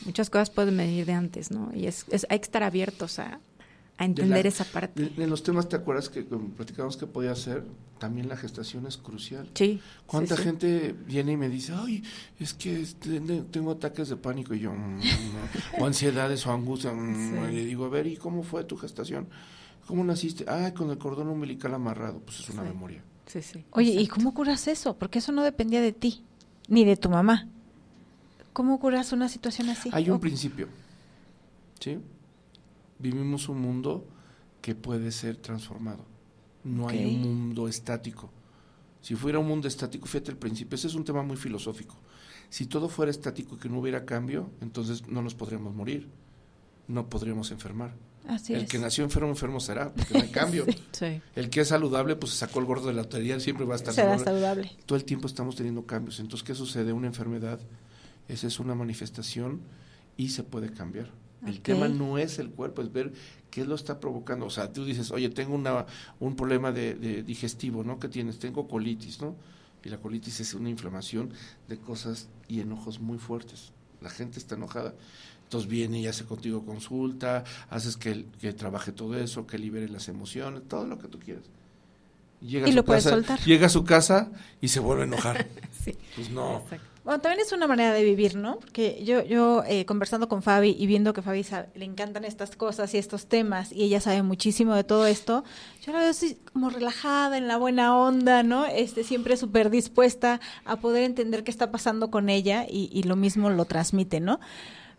Muchas cosas pueden venir de antes, ¿no? Y hay que estar abiertos a entender esa parte. De los temas, ¿te acuerdas que platicamos que podía ser? También la gestación es crucial. Sí. ¿Cuánta sí. gente viene y me dice, ay, es que tengo ataques de pánico? Y yo, o ansiedades o angustia. Sí. Y le digo, a ver, ¿y cómo fue tu gestación? ¿Cómo naciste? Ah, con el cordón umbilical amarrado. Pues es una Sí. memoria. Sí, sí. Oye, ¿y Exacto. cómo curas eso? Porque eso no dependía de ti, ni de tu mamá. ¿Cómo curas una situación así? Hay un principio, ¿sí? Vivimos un mundo que puede ser transformado. No Ok. hay un mundo estático. Si fuera un mundo estático, fíjate el principio, ese es un tema muy filosófico. Si todo fuera estático y que no hubiera cambio, entonces no nos podríamos morir, no podríamos enfermar. Así El es. que nació enfermo será, porque no hay cambio. Sí. El que es saludable, pues se sacó el gordo de la lotería, siempre va a estar Será saludable. saludable. Todo el tiempo estamos teniendo cambios. Entonces, ¿qué sucede? Una enfermedad, esa es una manifestación y se puede cambiar. El Ok. tema no es el cuerpo, es ver qué lo está provocando. O sea, tú dices, oye, tengo un problema de digestivo, ¿no? ¿Qué tienes? Tengo colitis, ¿no? Y la colitis es una inflamación de cosas y enojos muy fuertes. La gente está enojada. Entonces viene y hace contigo consulta, haces que trabaje todo eso, que libere las emociones, todo lo que tú quieras. Llega Y a lo su puedes casa, soltar. llega a su casa y se vuelve a enojar. Sí. Pues no. Exacto. Bueno, también es una manera de vivir, ¿no? Porque yo conversando con Fabi y viendo que Fabi le encantan estas cosas y estos temas y ella sabe muchísimo de todo esto, yo la veo así como relajada, en la buena onda, ¿no? Siempre súper dispuesta a poder entender qué está pasando con ella y lo mismo lo transmite, ¿no?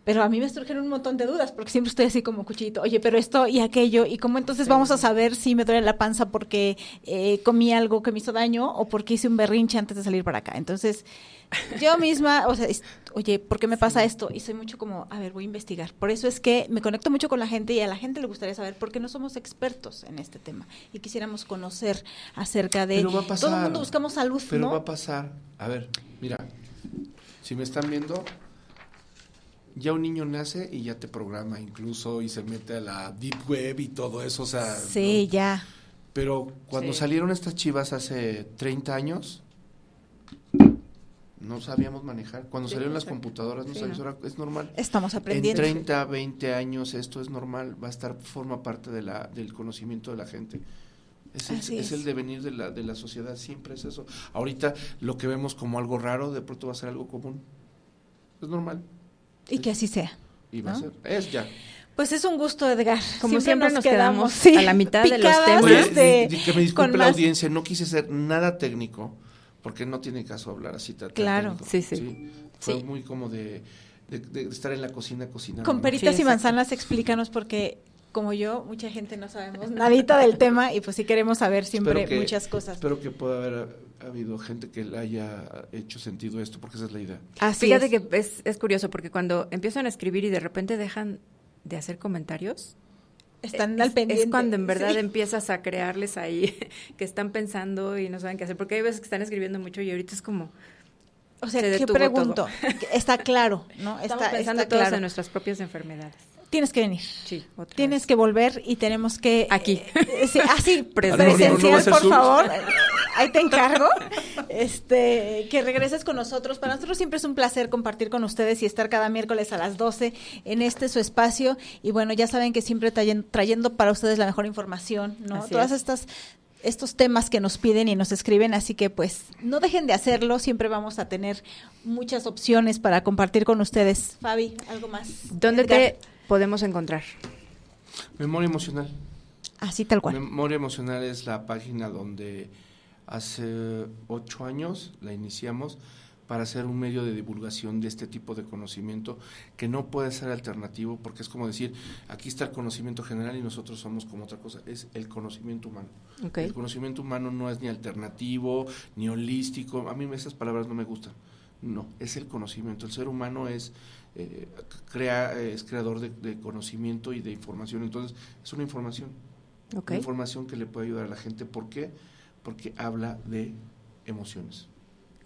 Pero a mí me surgen un montón de dudas, porque siempre estoy así como cuchillito, oye, pero esto y aquello, y cómo entonces vamos a saber si me duele la panza porque comí algo que me hizo daño o porque hice un berrinche antes de salir para acá. Entonces, yo misma, o sea, oye, ¿por qué me pasa esto? Y soy mucho como, a ver, voy a investigar. Por eso es que me conecto mucho con la gente y a la gente le gustaría saber, porque no somos expertos en este tema y quisiéramos conocer acerca de... Pero va a pasar. Todo el mundo buscamos salud, Pero ¿no? va a pasar. A ver, mira, si me están viendo, ya un niño nace y ya te programa incluso y se mete a la deep web y todo eso, o sea... Sí, ¿no? ya. Pero cuando Sí. salieron estas chivas hace 30 años, no sabíamos manejar. Cuando Sí, salieron las exacto. computadoras, no Sí, sabíamos, ¿no? ahora es normal. Estamos En aprendiendo. 30, 20 años esto es normal, forma parte del conocimiento de la gente. Así Es el es. devenir de la sociedad, siempre es eso. Ahorita lo que vemos como algo raro, de pronto va a ser algo común. Es normal. Y que así sea. Y va a ¿no? ser. Es ya. Pues es un gusto, Edgar. Como siempre nos quedamos a la mitad de los picadas, temas. Oye, que me con disculpe la más- audiencia, no quise ser nada técnico, porque no tiene caso hablar así tan Claro. técnico. Sí, sí. Fue Sí. muy como de estar en la cocina cocinando. Con ¿no? peritas Sí, y exacto. manzanas, explícanos, porque como yo, mucha gente no sabemos nadita del tema y pues sí queremos saber siempre Espero que- muchas cosas. Espero que pueda haber habido gente que le haya hecho sentido esto, porque esa es la idea. Así Fíjate es. que es curioso porque cuando empiezan a escribir y de repente dejan de hacer comentarios, Están al pendiente. es cuando en verdad Sí. empiezas a crearles ahí que están pensando y no saben qué hacer, porque hay veces que están escribiendo mucho y ahorita es como O sea, se ¿qué detuvo pregunto? Está claro, ¿no? estamos Está pensando todos claro. en nuestras propias enfermedades. Tienes que venir. Sí, otra Tienes vez. que volver y tenemos que... Aquí. Sí, así, Presencial. presencial, ¿No va a ser por Zoom? favor. Ahí te encargo. Que regreses con nosotros. Para nosotros siempre es un placer compartir con ustedes y estar cada miércoles a las 12 en su espacio. Y bueno, ya saben que siempre trayendo para ustedes la mejor información, ¿no? Así Todas es. estas estos temas que nos piden y nos escriben, así que pues no dejen de hacerlo, siempre vamos a tener muchas opciones para compartir con ustedes. Fabi, ¿algo más? ¿Dónde Edgar. te podemos encontrar? Memoria emocional. Así tal cual. Memoria emocional es la página donde hace 8 años la iniciamos para hacer un medio de divulgación de este tipo de conocimiento que no puede ser alternativo, porque es como decir, aquí está el conocimiento general y nosotros somos como otra cosa, es el conocimiento humano. Okay. El conocimiento humano no es ni alternativo, ni holístico, a mí esas palabras no me gustan, no, es el conocimiento, el ser humano es creador de conocimiento y de información, entonces es una información, Okay. una información que le puede ayudar a la gente, ¿por qué? Porque habla de emociones.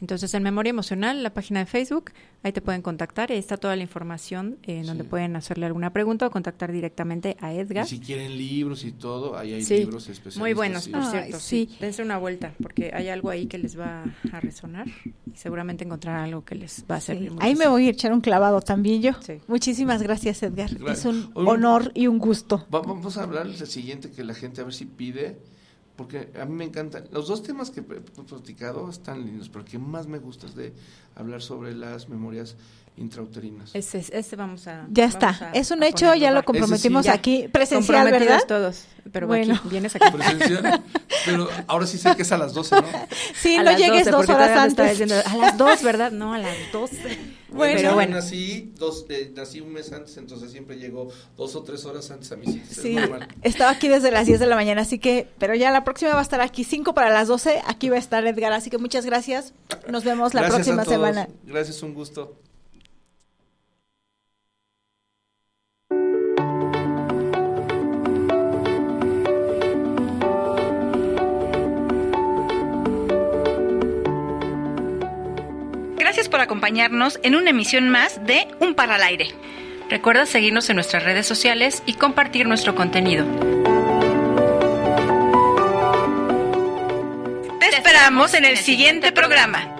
Entonces, en Memoria Emocional, la página de Facebook, ahí te pueden contactar, ahí está toda la información donde pueden hacerle alguna pregunta o contactar directamente a Edgar. Y si quieren libros y todo, ahí hay Sí, libros especialistas. muy buenos, por Ay, cierto. sí. Sí, dense una vuelta, porque hay algo ahí que les va a resonar y seguramente encontrarán algo que les va a servir Sí, mucho. ahí me voy a echar un clavado también yo. Sí. Muchísimas gracias, Edgar. Gracias. Es un Oye, honor y un gusto. Vamos a hablar del siguiente que la gente a ver si pide, porque a mí me encantan. Los dos temas que he platicado están lindos, pero el que más me gusta es de hablar sobre las memorias intrauterinas. Ese vamos a... Ya vamos está. a- Es un a hecho, ponerlo, ya va. lo comprometimos Ese sí, aquí presencial, Comprometidos ¿verdad? todos, pero Bueno. aquí, vienes aquí. Presencial, pero ahora sí sé que es a las 12, ¿no? Sí, A no las llegues 12, 2 porque horas todavía me estaba antes. diciendo, a las 2, ¿verdad? No, a las 12. Bueno. Pero bueno. Nací un mes antes, entonces siempre llego 2 o 3 horas antes a mis citas. Sí, es normal. estaba aquí desde las 10 de la mañana, así que, pero ya la próxima va a estar aquí 5 para las 12, aquí va a estar Edgar, así que muchas gracias, nos vemos la Gracias próxima a todos. semana. Gracias, un gusto. Gracias por acompañarnos en una emisión más de Un Para al Aire. Recuerda seguirnos en nuestras redes sociales y compartir nuestro contenido. Te esperamos en el siguiente programa.